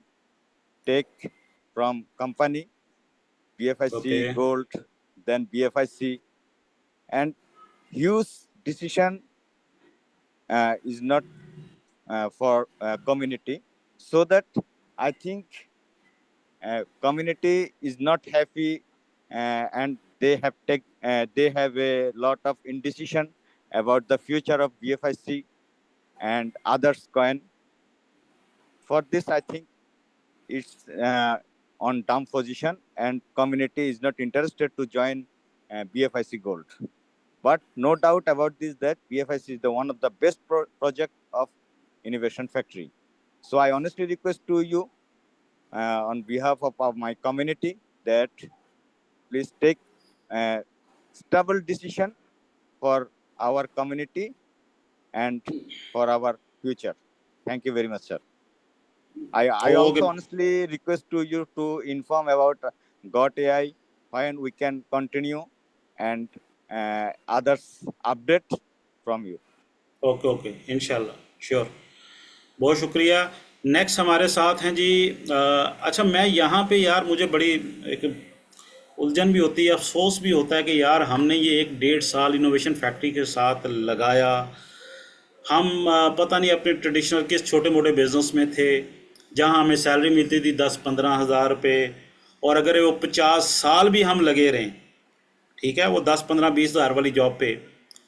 Speaker 2: take from company
Speaker 1: okay.
Speaker 2: BFIC Gold, then BFIC, and huge decision is not for community. So that I think community is not happy, and they have a lot of indecision about the future of BFIC and others coin. For this, I think it's on dumb position, and community is not interested to join BFIC Gold. But no doubt about this that BFIC is the one of the best project of Innovation Factory. So I honestly request to you on behalf of my community that please take a stable decision for our community and for our future. Thank you very much, sir. I
Speaker 1: okay.
Speaker 2: also honestly request to you to inform about Got AI when we can continue and others update from you.
Speaker 1: Okay okay, इंशाल्लाह, श्योर। बहुत शुक्रिया। नेक्स्ट हमारे साथ हैं जी अच्छा मैं यहाँ पे यार मुझे बड़ी एक उलझन भी होती है, अफसोस भी होता है कि यार हमने ये 1 डेढ़ साल इनोवेशन फैक्ट्री के साथ लगाया। हम पता नहीं अपने ट्रेडिशनल किस छोटे मोटे बिजनेस में थे जहाँ हमें सैलरी मिलती थी 10-15 हज़ार रुपये, और अगर वो 50 साल भी हम लगे रहें, ठीक है, वो 10-15-20 हज़ार वाली जॉब पे,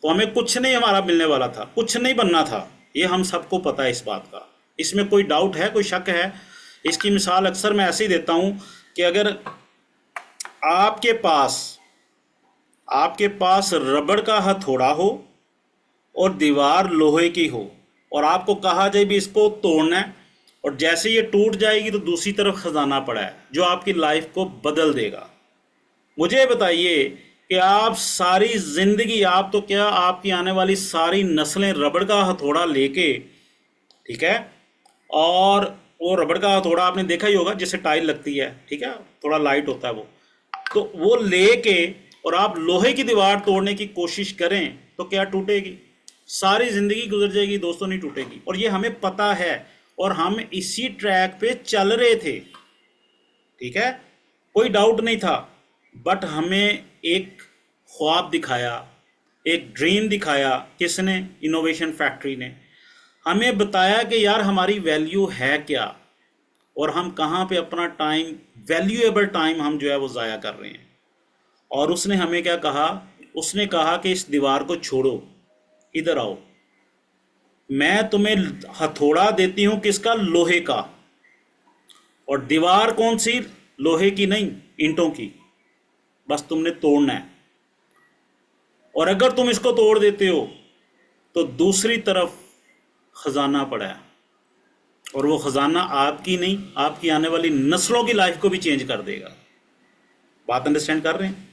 Speaker 1: तो हमें कुछ नहीं हमारा मिलने वाला था, कुछ नहीं बनना था। ये हम सबको पता है इस बात का, इसमें कोई डाउट है, कोई शक है? इसकी मिसाल अक्सर मैं ऐसे ही देता हूँ कि अगर आपके पास रबड़ का हथौड़ा हो और दीवार लोहे की हो, और आपको कहा जाए भी इसको तोड़ना है, और जैसे ये टूट जाएगी तो दूसरी तरफ खजाना पड़ा है जो आपकी लाइफ को बदल देगा। मुझे बताइए कि आप सारी जिंदगी, आप तो क्या, आपकी आने वाली सारी नस्लें रबड़ का हथौड़ा लेके, ठीक है, और वो रबड़ का हथौड़ा आपने देखा ही होगा जिससे टाइल लगती है, ठीक है, थोड़ा लाइट होता है वो, तो वो लेके और आप लोहे की दीवार तोड़ने की कोशिश करें तो क्या टूटेगी? सारी जिंदगी गुजर जाएगी दोस्तों, नहीं टूटेगी। और ये हमें पता है, और हम इसी ट्रैक पे चल रहे थे, ठीक है, कोई डाउट नहीं था। बट हमें एक ख्वाब दिखाया, एक ड्रीम दिखाया, किसने? इनोवेशन फैक्ट्री ने। हमें बताया कि यार हमारी वैल्यू है क्या, और हम कहाँ पे अपना टाइम, वैल्यूएबल टाइम हम जो है वो ज़ाया कर रहे हैं। और उसने हमें क्या कहा? उसने कहा कि इस दीवार को छोड़ो, इधर आओ, मैं तुम्हें हथौड़ा देती हूँ, किसका? लोहे का। और दीवार कौन सी? लोहे की नहीं, ईंटों की। बस तुमने तोड़ना है, और अगर तुम इसको तोड़ देते हो तो दूसरी तरफ खजाना पड़ा है, और वो खजाना आपकी नहीं, आपकी आने वाली नस्लों की लाइफ को भी चेंज कर देगा। बात अंडरस्टैंड कर रहे हैं?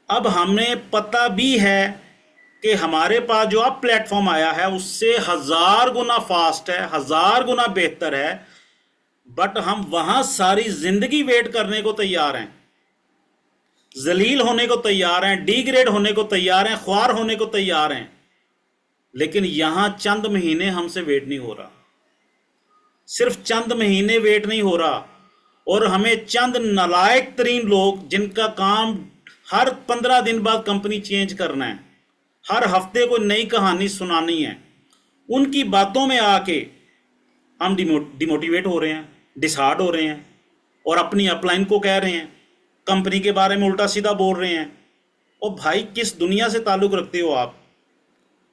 Speaker 1: अब हमें पता भी है कि हमारे पास जो अब प्लेटफॉर्म आया है उससे 1000 गुना फास्ट है, 1000 गुना बेहतर है, बट हम वहां सारी जिंदगी वेट करने को तैयार हैं, जलील होने को तैयार हैं, डिग्रेड होने को तैयार हैं, ख्वार होने को तैयार हैं, लेकिन यहां चंद महीने हमसे वेट नहीं हो रहा, सिर्फ चंद महीने वेट नहीं हो रहा। और हमें चंद नालायक तरीन लोग, जिनका काम हर 15 दिन बाद कंपनी चेंज करना है, हर हफ्ते को नई कहानी सुनानी है, उनकी बातों में आके हम डिमोटिवेट हो रहे हैं, डिसहार्ट हो रहे हैं, और अपनी अपलाइन को कह रहे हैं, कंपनी के बारे में उल्टा सीधा बोल रहे हैं। ओ भाई, किस दुनिया से ताल्लुक़ रखते हो आप?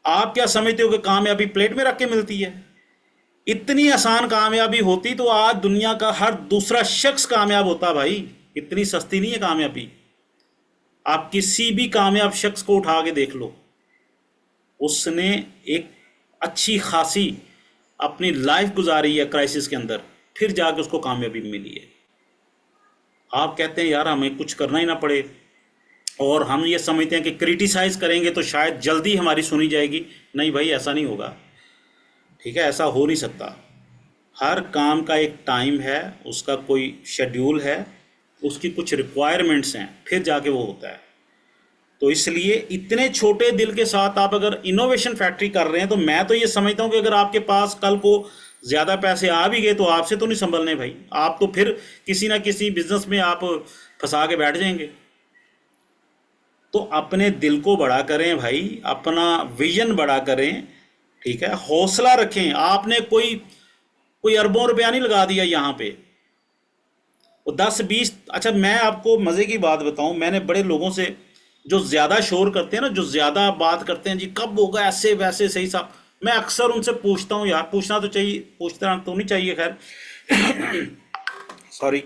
Speaker 1: आप क्या समझते हो कि कामयाबी प्लेट में रख के मिलती है? इतनी आसान कामयाबी होती तो आज दुनिया का हर दूसरा शख्स कामयाब होता भाई। इतनी सस्ती नहीं है कामयाबी। आप किसी भी कामयाब शख्स को उठा के देख लो, उसने एक अच्छी खासी अपनी लाइफ गुजारी है क्राइसिस के अंदर, फिर जाके उसको कामयाबी मिली है। आप कहते हैं यार हमें कुछ करना ही ना पड़े, और हम ये समझते हैं कि क्रिटिसाइज़ करेंगे तो शायद जल्दी हमारी सुनी जाएगी। नहीं भाई, ऐसा नहीं होगा, ठीक है, ऐसा हो नहीं सकता। हर काम का एक टाइम है, उसका कोई शेड्यूल है, उसकी कुछ रिक्वायरमेंट्स हैं, फिर जाके वो होता है। तो इसलिए इतने छोटे दिल के साथ आप अगर इनोवेशन फैक्ट्री कर रहे हैं, तो मैं तो ये समझता हूँ कि अगर आपके पास कल को ज़्यादा पैसे आ भी गए तो आपसे तो नहीं संभलने भाई, आप तो फिर किसी ना किसी बिजनेस में आप फंसा के बैठ जाएंगे। तो अपने दिल को बड़ा करें भाई, अपना विजन बड़ा करें, ठीक है, हौसला रखें। आपने कोई अरबों रुपया नहीं लगा दिया यहाँ पे, वो 10-20। अच्छा मैं आपको मज़े की बात बताऊं, मैंने बड़े लोगों से जो ज़्यादा शोर करते हैं ना, जो ज़्यादा बात करते हैं, जी कब होगा ऐसे वैसे सही साहब, मैं अक्सर उनसे पूछता हूँ, यार पूछना तो चाहिए, पूछना तो नहीं चाहिए, खैर सॉरी,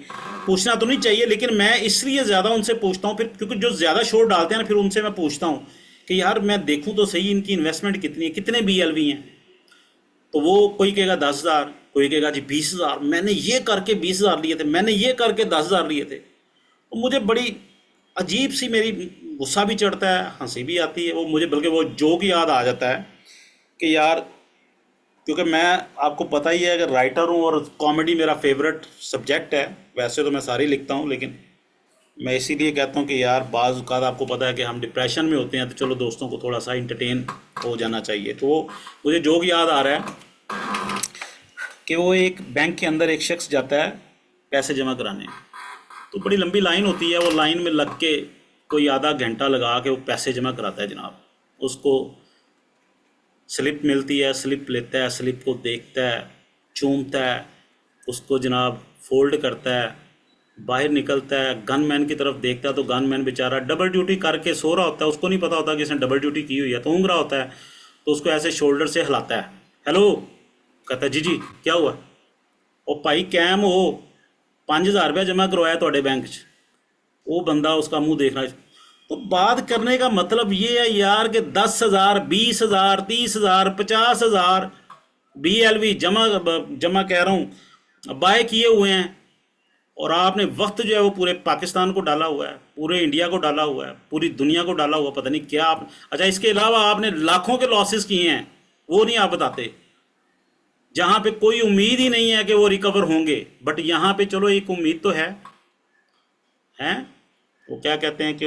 Speaker 1: पूछना तो नहीं चाहिए, लेकिन मैं इसलिए ज़्यादा उनसे पूछता हूँ फिर, क्योंकि जो ज़्यादा शोर डालते हैं ना, फिर उनसे मैं पूछता हूँ कि यार मैं देखूँ तो सही इनकी इन्वेस्टमेंट कितनी है, कितने BLV हैं। तो वो कोई कहेगा 10,000, कोई कहेगा जी 20,000, मैंने ये करके 20,000 लिए थे, मैंने ये करके 10,000 लिए थे। तो मुझे बड़ी अजीब सी, मेरी गुस्सा भी चढ़ता है, हंसी भी आती है, वो मुझे बल्कि वो जोक याद आ जाता है कि यार, क्योंकि मैं आपको पता ही है कि राइटर हूँ और कॉमेडी मेरा फेवरेट सब्जेक्ट है। वैसे तो मैं सारी लिखता हूँ, लेकिन मैं इसीलिए कहता हूँ कि यार बाज़ औक़ात आपको पता है कि हम डिप्रेशन में होते हैं, तो चलो दोस्तों को थोड़ा सा इंटरटेन हो जाना चाहिए। तो मुझे जोक याद आ रहा है कि वो एक बैंक के अंदर एक शख्स जाता है पैसे जमा कराने, तो बड़ी लंबी लाइन होती है, वो लाइन में लग के कोई आधा घंटा लगा के वो पैसे जमा कराता है जनाब। उसको स्लिप मिलती है, स्लिप लेता है, स्लिप को देखता है, चूमता है, उसको जनाब फोल्ड करता है, बाहर निकलता है, गनमैन की तरफ देखता है तो गनमैन बेचारा डबल ड्यूटी करके सो रहा होता है, उसको नहीं पता होता कि इसने डबल ड्यूटी की हुई है, तो ऊँग रहा होता है, तो उसको ऐसे शोल्डर से हिलाता है, हेलो, कहता है जी जी क्या हुआ, ਉਹ ਭਾਈ कैम हो 5000 रुपया जमा करवाया ਤੁਹਾਡੇ बैंक च, वो बंदा उसका मुंह देखना। तो बात करने का मतलब ये है यार कि 10,000 20,000 30,000 50,000 BLV जमा जमा कह रहा हूँ बाय किए हुए हैं, और आपने वक्त जो है वो पूरे पाकिस्तान को डाला हुआ है, पूरे इंडिया को डाला हुआ है, पूरी दुनिया को डाला हुआ, पता नहीं क्या आप। अच्छा, इसके अलावा आपने लाखों के लॉसेस किए हैं, वो नहीं आप बताते, जहाँ पे कोई उम्मीद ही नहीं है कि वो रिकवर होंगे, बट यहाँ पे चलो एक उम्मीद तो है, हैं वो क्या कहते हैं कि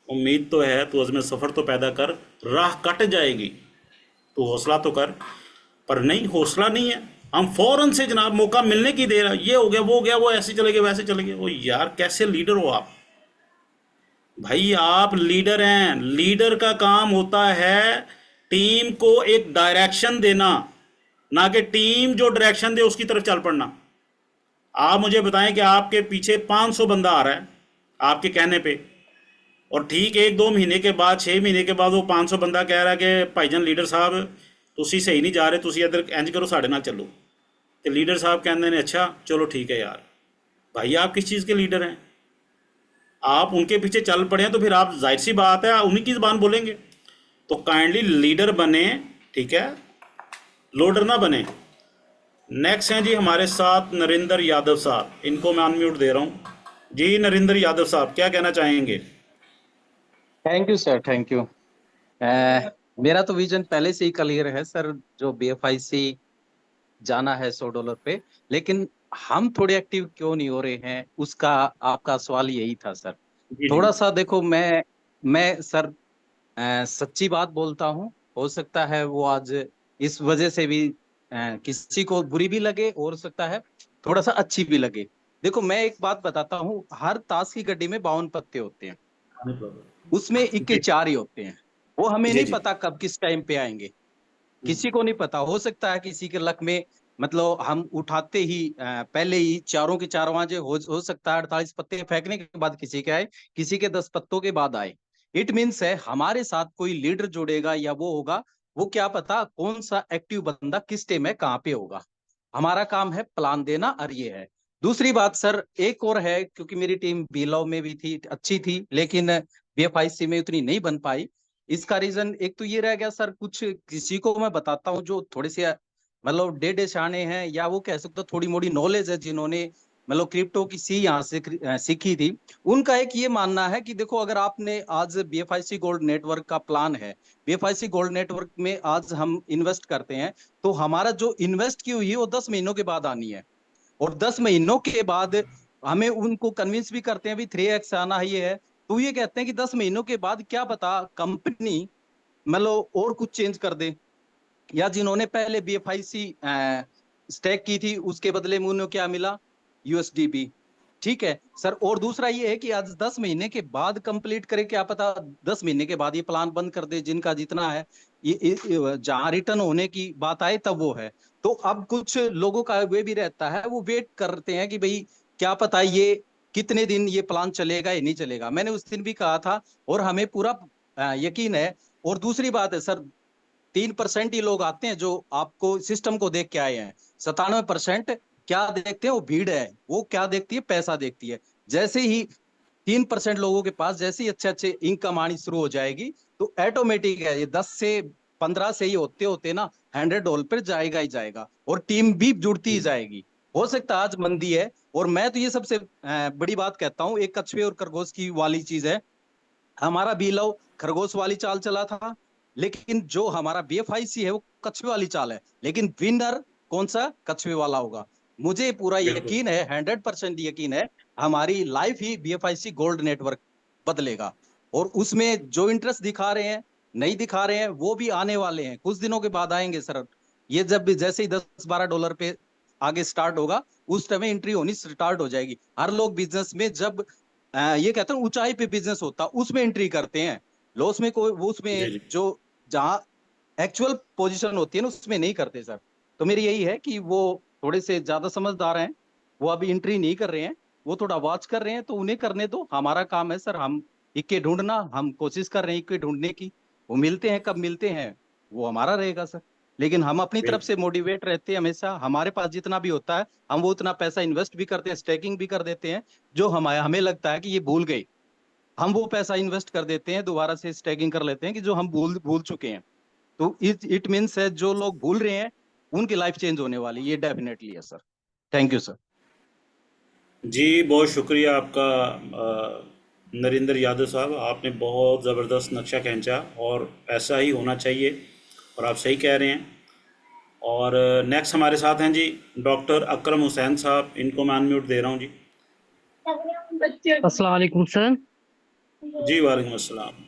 Speaker 1: उम्मीद तो है, तो उसमें सफ़र तो पैदा कर, राह कट जाएगी तो हौसला तो कर, पर नहीं, हौसला नहीं है। हम फौरन से जनाब मौका मिलने की देर है, ये हो गया वो हो गया, वो ऐसे चले गए वैसे चले गए। वो यार कैसे लीडर हो आप भाई, आप लीडर हैं, लीडर का काम होता है टीम को एक डायरेक्शन देना, ना कि टीम जो डायरेक्शन दे उसकी तरफ चल पड़ना। आप मुझे बताएं कि आपके पीछे 500 बंदा आ रहा है आपके कहने पे, और ठीक 1-2 महीने के बाद 6 महीने के बाद वो 500 बंदा कह रहा है कि भाईजान लीडर साहब तुसी सही नहीं जा रहे, तुसी इधर इंज करो साढ़े नाल चलो, तो लीडर साहब कहते हैं अच्छा चलो ठीक है यार। भाई आप किस चीज़ के लीडर हैं? आप उनके पीछे चल पड़े हैं तो फिर आप जाहिर सी बात है उन्हीं की ज़बान बोलेंगे। तो काइंडली लीडर बने, ठीक है, लोडर ना बने। नेक्स्ट हैं जी हमारे साथ नरेंद्र यादव साहब, इनको मैं अनम्यूट दे रहा हूँ जी। नरेंद्र यादव साहब क्या कहना चाहेंगे?
Speaker 4: Thank you sir, thank you. मेरा तो विजन पहले से ही क्लियर है सर, जो BFIC जाना है $100 पे, लेकिन हम थोड़े एक्टिव क्यों नहीं हो रहे हैं, उसका आपका सवाल यही था सर।
Speaker 1: जी
Speaker 4: थोड़ा
Speaker 1: जी
Speaker 4: सा देखो, मैं सर सच्ची बात बोलता हूँ, हो सकता है वो आज इस वजह से भी किसी को बुरी भी लगे, और हो सकता है थोड़ा सा अच्छी भी लगे। देखो मैं एक बात बताता हूँ, हर ताश की गड्डी में 52 पत्ते होते हैं, उसमें इक्के
Speaker 1: जी
Speaker 4: 4 ही होते हैं। वो हमें
Speaker 1: जी
Speaker 4: नहीं
Speaker 1: जी
Speaker 4: पता कब किस टाइम पे आएंगे, किसी को नहीं पता। हो सकता है किसी के लक में, मतलब हम उठाते ही पहले ही चारों के चारों आ जाए, हो सकता है 48 पत्ते फेंकने के बाद किसी के आए, किसी के 10 पत्तों के बाद आए। इट मीन्स है हमारे साथ कोई लीडर जुड़ेगा या वो होगा, वो क्या पता कौन सा एक्टिव बंदा किस टाइम में कहाँ पे होगा। हमारा काम है प्लान देना, और ये है। दूसरी बात सर एक और है, क्योंकि मेरी टीम बीलॉ में भी थी, अच्छी थी, लेकिन BFIC में उतनी नहीं बन पाई। इसका रीजन एक तो ये रह गया सर, कुछ किसी को मैं बताता हूँ जो थोड़े से मतलब डेढ़ शाने हैं, या वो कह सकते हो थोड़ी मोड़ी नॉलेज है, जिन्होंने मतलब क्रिप्टो की यहाँ से सीखी थी। उनका एक ये मानना है कि देखो, अगर आपने आज BFIC गोल्ड नेटवर्क का प्लान है, BFIC गोल्ड नेटवर्क में आज हम इन्वेस्ट करते हैं, तो हमारा जो इन्वेस्ट की हुई है वो 10 महीनों के बाद आनी है, और 10 महीनों के बाद हमें उनको कन्विंस भी करते हैं भी 3x आना ही है। तो ये कहते हैं कि 10 महीनों के बाद क्या पता कंपनी मतलब और कुछ चेंज कर दे, या जिन्होंने पहले BFIC स्टेक की थी उसके बदले में उन्हें क्या मिला, USDP। ठीक है सर, और दूसरा ये है कि आज 10 महीने के बाद कंप्लीट करे, क्या पता 10 महीने के बाद ये प्लान बंद कर दे, जिनका जितना है ये जहां रिटर्न होने की बात आए तब वो है। तो अब कुछ लोगों का वे भी रहता है, वो वेट करते हैं कि भाई क्या पता ये कितने दिन ये प्लान चलेगा या नहीं चलेगा। मैंने उस दिन भी कहा था, और हमें पूरा यकीन है। और दूसरी बात है सर, 3% ही लोग आते हैं जो आपको सिस्टम को देख के आए हैं, 97% क्या देखते हैं, वो भीड़ है, वो क्या देखती है, पैसा देखती है। जैसे ही 3% लोगों के पास जैसे ही अच्छे अच्छे इनकम आनी शुरू हो जाएगी, तो ऑटोमेटिक है ये 10 से 15 से ही होते होते ना $100 पर जाएगा ही जाएगा, और टीम भी जुड़ती ही जाएगी। हो सकता है आज मंदी है, और मैं तो ये सबसे बड़ी बात कहता हूँ, एक कछुए और खरगोश की वाली चीज है। हमारा बीलव खरगोश वाली चाल चला था, लेकिन जो हमारा BFIC है वो कछुए वाली चाल है, लेकिन विनर कौन सा, कछुए वाला होगा। मुझे पूरा
Speaker 1: बिल्कुल
Speaker 4: यकीन है, 100% यकीन है, हमारी लाइफ ही BFIC गोल्ड नेटवर्क बदलेगा। और उसमें जो इंटरेस्ट दिखा रहे हैं, नहीं दिखा रहे हैं, वो भी आने वाले हैं, कुछ दिनों के बाद आएंगे सर। ये जब भी जैसे ही $10-12 पे आगे स्टार्ट होगा, उस टाइम एंट्री होनी स्टार्ट हो जाएगी। हर लोग बिजनेस में जब ये कहते हैं ऊंचाई पे बिजनेस होता, उसमें एंट्री करते हैं। लॉस में कोई वो
Speaker 1: जी
Speaker 4: उसमें
Speaker 1: जी
Speaker 4: जो जहां एक्चुअल पोजीशन होती है ना, उसमें नहीं करते सर। तो मेरी यही है कि वो थोड़े से ज्यादा समझदार हैं, वो अभी एंट्री नहीं कर रहे हैं, वो थोड़ा वॉच कर रहे हैं, तो उन्हें करने दो। हमारा काम है सर, हम इक्के ढूंढना, हम कोशिश कर रहे हैं इक्के ढूंढने की। वो मिलते हैं कब मिलते हैं, वो हमारा रहेगा सर। लेकिन हम अपनी तरफ
Speaker 1: बिल्कुल
Speaker 4: से मोटिवेट रहते हैं हमेशा। हमारे पास जितना भी होता है, हम वो उतना पैसा इन्वेस्ट भी करते हैं, स्टेकिंग भी कर देते हैं। जो हमें लगता है कि ये भूल गए, हम वो पैसा इन्वेस्ट कर देते हैं, दोबारा से स्टेकिंग कर लेते हैं कि जो हम भूल भूल चुके हैं। तो इट मीन्स है जो लोग भूल रहे हैं उनकी लाइफ चेंज होने वाली, ये डेफिनेटली है सर। Thank you sir.
Speaker 1: जी, बहुत शुक्रिया आपका नरेंद्र यादव साहब, आपने बहुत ज़बरदस्त नक्शा खींचा और ऐसा ही होना चाहिए, और आप सही कह रहे हैं। और नेक्स्ट हमारे साथ हैं जी डॉक्टर अकरम हुसैन साहब, इनको मैं अनम्यूट दे रहा हूँ जी।
Speaker 5: अस्सलाम वालेकुम सर।
Speaker 1: जी वालेकुम अस्सलाम।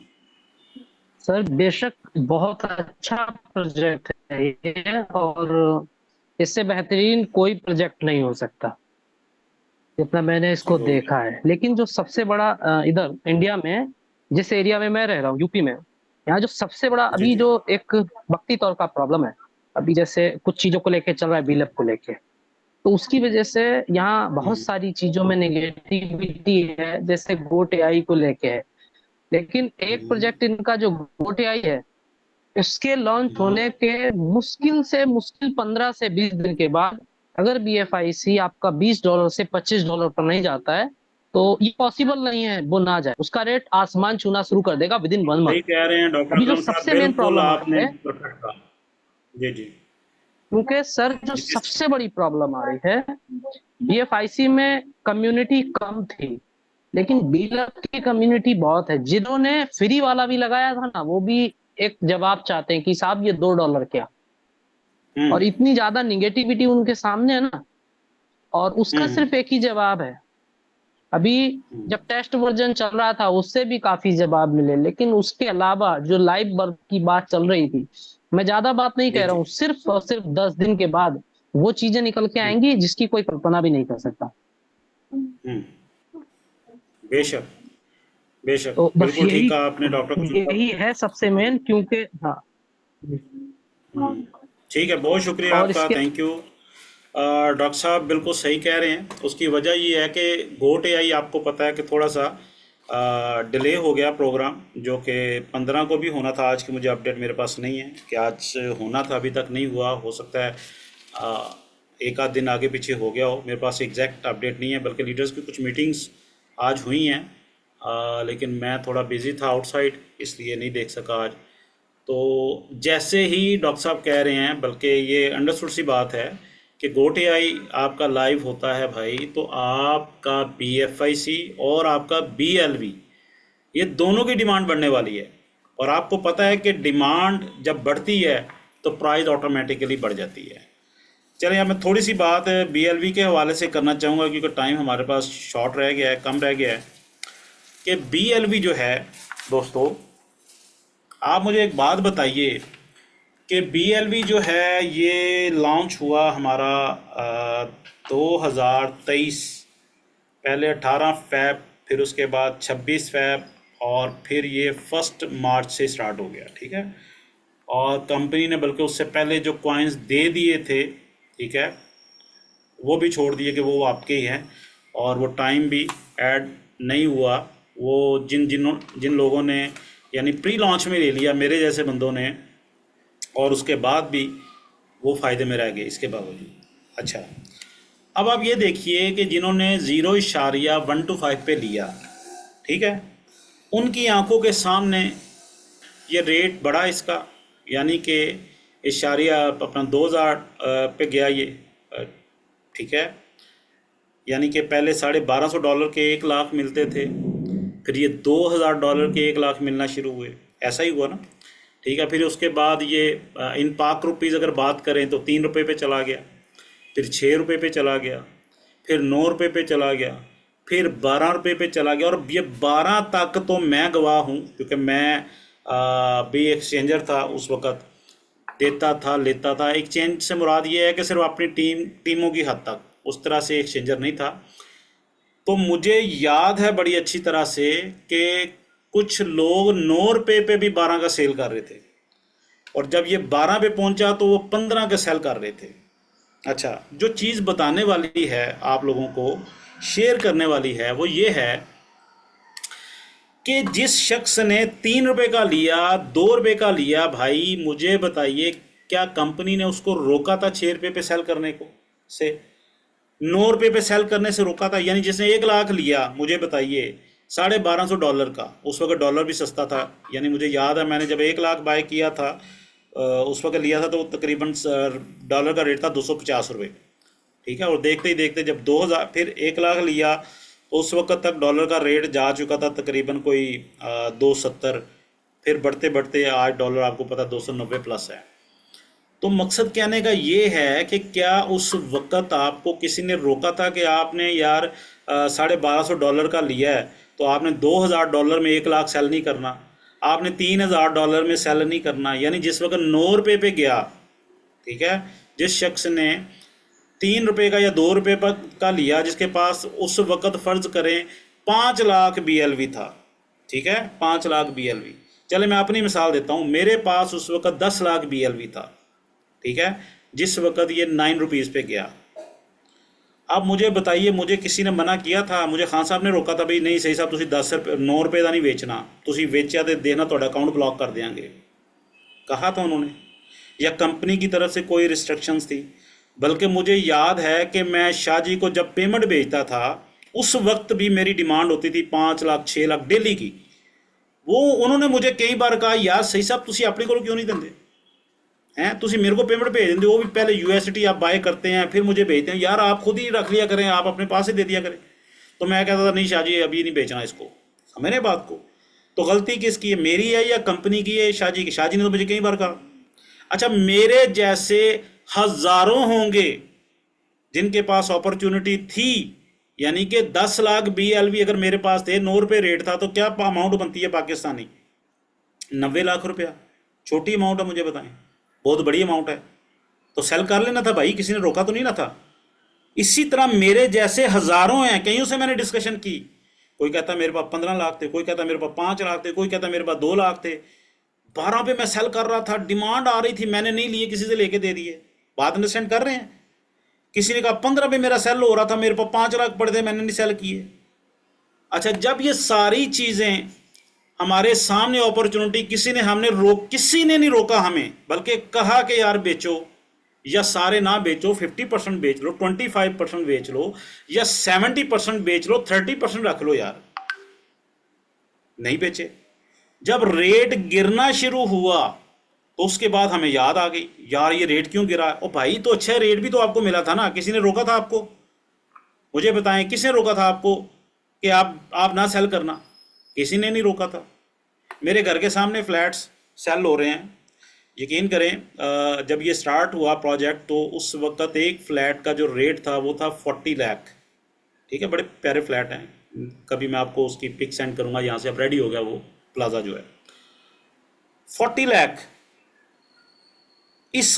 Speaker 5: सर बेशक बहुत अच्छा प्रोजेक्ट है ये, और इससे बेहतरीन कोई प्रोजेक्ट नहीं हो सकता जितना मैंने इसको
Speaker 1: तो
Speaker 5: देखा है। लेकिन जो सबसे बड़ा इधर इंडिया में, जिस एरिया में मैं रह रहा हूँ यूपी में, यहाँ जो सबसे बड़ा
Speaker 1: जी
Speaker 5: अभी
Speaker 1: जी
Speaker 5: जो एक वक्ती तौर का प्रॉब्लम है, अभी जैसे कुछ चीजों को लेके चल रहा है, बिलअप को लेके, तो उसकी वजह से यहाँ बहुत
Speaker 1: हम्म,
Speaker 5: सारी चीजों में नेगेटिविटी है, जैसे गोट एआई को लेके है। लेकिन एक
Speaker 1: हम्म,
Speaker 5: प्रोजेक्ट इनका जो गोट एआई है, इसके लॉन्च
Speaker 1: हम्म,
Speaker 5: होने के मुश्किल से मुश्किल 15 से 20 दिन के बाद, अगर बीएफआईसी आपका $20 से $25 पर नहीं जाता है, तो ये पॉसिबल नहीं है वो ना जाए। उसका रेट आसमान छूना शुरू कर देगा विद इन 1
Speaker 1: सही
Speaker 5: मंथ।
Speaker 1: कह रहे हैं डॉक्टर
Speaker 5: अभी जो
Speaker 1: अकरम साहब,
Speaker 5: सबसे मेन
Speaker 1: बिल्कुल
Speaker 5: प्रॉब्लम आ
Speaker 1: आपने
Speaker 5: रही है,
Speaker 1: परफेक्ट कहा। जी जी
Speaker 5: क्योंकि सर जो
Speaker 1: जी
Speaker 5: सबसे बड़ी प्रॉब्लम आ रही है, बीएफआईसी में कम्युनिटी कम थी, लेकिन बीलअप की कम्युनिटी बहुत है। जिन्होंने फ्री वाला भी लगाया था ना, वो भी एक जवाब चाहते हैं कि साहब ये $2 क्या। और
Speaker 1: हम्म
Speaker 5: इतनी ज्यादा निगेटिविटी उनके सामने है ना, और उसका
Speaker 1: हम्म
Speaker 5: सिर्फ एक ही जवाब है। अभी
Speaker 1: हम्म,
Speaker 5: जब टेस्ट वर्जन चल रहा था उससे भी काफी जवाब मिले, लेकिन उसके अलावा जो लाइव वर्क की बात चल रही थी, मैं ज्यादा बात नहीं
Speaker 1: जी
Speaker 5: कह रहा
Speaker 1: जी
Speaker 5: हूँ, सिर्फ और सिर्फ 10 दिन के बाद वो चीजें निकल के
Speaker 1: हम्म
Speaker 5: आएंगी जिसकी कोई कल्पना भी नहीं कर सकता।
Speaker 1: हम्म, बेशक बेशक,
Speaker 5: तो बस
Speaker 1: बिल्कुल ठीक कहा आपने डॉक्टर कसम साहब।
Speaker 5: यही है सबसे मेन, क्योंकि हाँ।
Speaker 1: हम्म, ठीक है, बहुत शुक्रिया
Speaker 5: और
Speaker 1: आपका,
Speaker 5: इसके
Speaker 1: थैंक यू। डॉक्टर साहब बिल्कुल सही कह रहे हैं। उसकी वजह ये है कि गोट एआई, आपको पता है कि थोड़ा सा डिले हो गया प्रोग्राम, जो कि 15 को भी होना था। आज की मुझे अपडेट मेरे पास नहीं है कि आज होना था, अभी तक नहीं हुआ। हो सकता है आ, एक आध दिन आगे पीछे हो गया हो, मेरे पास एग्जैक्ट अपडेट नहीं है। बल्कि लीडर्स की कुछ मीटिंग्स आज हुई हैं, लेकिन मैं थोड़ा बिजी था आउटसाइड, इसलिए नहीं देख सका आज। तो जैसे ही डॉक्टर साहब कह रहे हैं, बल्कि ये अंडरस्टूड सी बात है कि गोट एआई आपका लाइव होता है भाई, तो आपका बीएफआईसी और आपका बीएलवी, ये दोनों की डिमांड बढ़ने वाली है। और आपको पता है कि डिमांड जब बढ़ती है तो प्राइस ऑटोमेटिकली बढ़ जाती है। चलिए, अब मैं थोड़ी सी बात बीएलवी के हवाले से करना चाहूँगा, क्योंकि टाइम हमारे पास शॉर्ट रह गया है, कम रह गया है। कि बीएलवी जो है दोस्तों, आप मुझे एक बात बताइए कि बीएलवी जो है ये लॉन्च हुआ हमारा 2023, पहले 18 फैब, फिर उसके बाद 26 फैब, और फिर ये 1 मार्च से स्टार्ट हो गया, ठीक है। और कंपनी ने बल्कि उससे पहले जो कॉइन्स दे दिए थे, ठीक है, वो भी छोड़ दिए कि वो आपके ही हैं, और वो टाइम भी ऐड नहीं हुआ। वो जिन लोगों ने यानी प्री लॉन्च में ले लिया, मेरे जैसे बंदों ने, और उसके बाद भी वो फ़ायदे में रह गए इसके बावजूद। अच्छा, अब आप ये देखिए कि जिन्होंने 0.125 पे लिया, ठीक है, उनकी आंखों के सामने ये रेट बढ़ा इसका, यानी कि इशारिया अपना 2000 पे गया ये, ठीक है। यानी कि पहले $1250 के 1 लाख मिलते थे, फिर ये $2000 के 1 लाख मिलना शुरू हुए, ऐसा ही हुआ ना, ठीक है। फिर उसके बाद ये इन पाक रुपीज़ अगर बात करें तो ₹3 पे चला गया, फिर ₹6 पे चला गया, फिर ₹9 पे चला गया, फिर ₹12 पे चला गया, और ये 12 तक तो मैं गवाह हूँ, क्योंकि मैं भी एक्सचेंजर था उस वक़्त। देता था लेता था। एक्सचेंज से मुराद ये है कि सिर्फ अपनी टीमों की हद तक, उस तरह से एक्सचेंजर नहीं था। तो मुझे याद है बड़ी अच्छी तरह से कि कुछ लोग 9 रुपये पे भी 12 का सेल कर रहे थे, और जब ये 12 पे पहुंचा तो वो 15 का सेल कर रहे थे। अच्छा, जो चीज़ बताने वाली है, आप लोगों को शेयर करने वाली है, वो ये है कि जिस शख्स ने 3 रुपये का लिया, 2 रुपये का लिया, भाई मुझे बताइए क्या कंपनी ने उसको रोका था 6 रुपये पे सेल करने को से 9 रुपये पे सेल करने से रोका था? यानी जिसने 1 लाख लिया, मुझे बताइए $1250 का, उस वक्त डॉलर भी सस्ता था। यानी मुझे याद है मैंने जब 1 लाख बाय किया था, उस वक्त लिया था तो तकरीबन डॉलर का रेट था 250 रुपये, ठीक है। और देखते ही देखते जब 2000 फिर 1 लाख लिया, उस वक्त तक डॉलर का रेट जा चुका था तकरीबन कोई 270, फिर बढ़ते बढ़ते आज डॉलर आपको पता 290 प्लस है। तो मकसद कहने का ये है कि क्या उस वक्त आपको किसी ने रोका था कि आपने यार $1250 का लिया है तो आपने $2000 में 1 लाख सेल नहीं करना, आपने $3000 में सेल नहीं करना? यानी जिस वक्त 9 रुपये पे गया, ठीक है, जिस शख्स ने 3 रुपये का या 2 रुपये का लिया, जिसके पास उस वक्त फ़र्ज़ करें 5 लाख BLV था, ठीक है, 5 लाख BLV। चले मैं अपनी मिसाल देता हूँ, मेरे पास उस वक्त 10 लाख BLV था, ठीक है, जिस वक्त ये 9 रुपीज़ पे गया। अब मुझे बताइए, मुझे किसी ने मना किया था? मुझे खान साहब ने रोका था, भाई नहीं सही साहब, तुसी 9 रुपये का नहीं बेचना, तुसी बेचा तो देना, तो अकाउंट ब्लॉक कर देंगे, कहा था उन्होंने? या कंपनी की तरफ से कोई रिस्ट्रिक्शंस थी? बल्कि मुझे याद है कि मैं शाह जी को जब पेमेंट भेजता था, उस वक्त भी मेरी डिमांड होती थी 5 लाख 6 लाख डेली की। वो उन्होंने मुझे कई बार कहा, यार सही साहब तुसी अपने को क्यों नहीं देंगे हैं, तुसी मेरे को पेमेंट भेज देंगे, वो भी पहले USD आप बाय करते हैं फिर मुझे भेजते हैं, यार आप खुद ही रख लिया करें, आप अपने पास ही दे दिया करें। तो मैं कहता था नहीं शाह जी अभी नहीं बेचना इसको, समझने बात को। तो गलती किसकी है, मेरी है या कंपनी की है? शाह जी की। शाह जी ने तो मुझे कई बार कहा। अच्छा, मेरे जैसे हज़ारों होंगे जिनके पास अपॉर्चुनिटी थी, यानी कि 10 लाख BLV अगर मेरे पास थे, 9 रुपये रेट था, तो क्या अमाउंट बनती है पाकिस्तानी? 90 लाख रुपया। छोटी अमाउंट है? मुझे बताएं, बहुत बड़ी अमाउंट है। तो सेल कर लेना था भाई, किसी ने रोका तो नहीं ना था। इसी तरह मेरे जैसे हज़ारों हैं, कईयों से मैंने डिस्कशन की, कोई कहता मेरे पास 15 लाख थे, कोई कहता मेरे पास 5 लाख थे, कोई कहता मेरे पास 2 लाख थे। 12 पे मैं सेल कर रहा था, डिमांड आ रही थी, मैंने नहीं लिए, किसी से लेके दे दिए। बात अंडरस्टैंड कर रहे हैं? किसी ने कहा 15 पे मेरा सेल हो रहा था, मेरे पास 5 लाख पड़े थे, मैंने नहीं सेल किए। अच्छा, जब ये सारी चीज़ें हमारे सामने अपॉर्चुनिटी, किसी ने नहीं रोका हमें, बल्कि कहा कि यार बेचो, या सारे ना बेचो, 50% बेच लो, 25% बेच लो, या 70% बेच लो, 30% रख लो। यार नहीं बेचे। जब रेट गिरना शुरू हुआ तो उसके बाद हमें याद आ गई, यार ये रेट क्यों गिरा? ओ भाई, तो अच्छा रेट भी तो आपको मिला था ना, किसी ने रोका था आपको? मुझे बताएं, किसने रोका था आपको कि आप ना सेल करना? किसी ने नहीं रोका था। मेरे घर के सामने फ्लैट्स सेल हो रहे हैं, यकीन करें, जब ये स्टार्ट हुआ प्रोजेक्ट तो उस वक्त एक फ्लैट का जो रेट था वो था 40 लाख, ठीक है, बड़े प्यारे फ्लैट हैं, कभी मैं आपको उसकी पिक सेंड करूंगा, यहाँ से अब रेडी हो गया वो प्लाजा जो है, 40 लाख। उस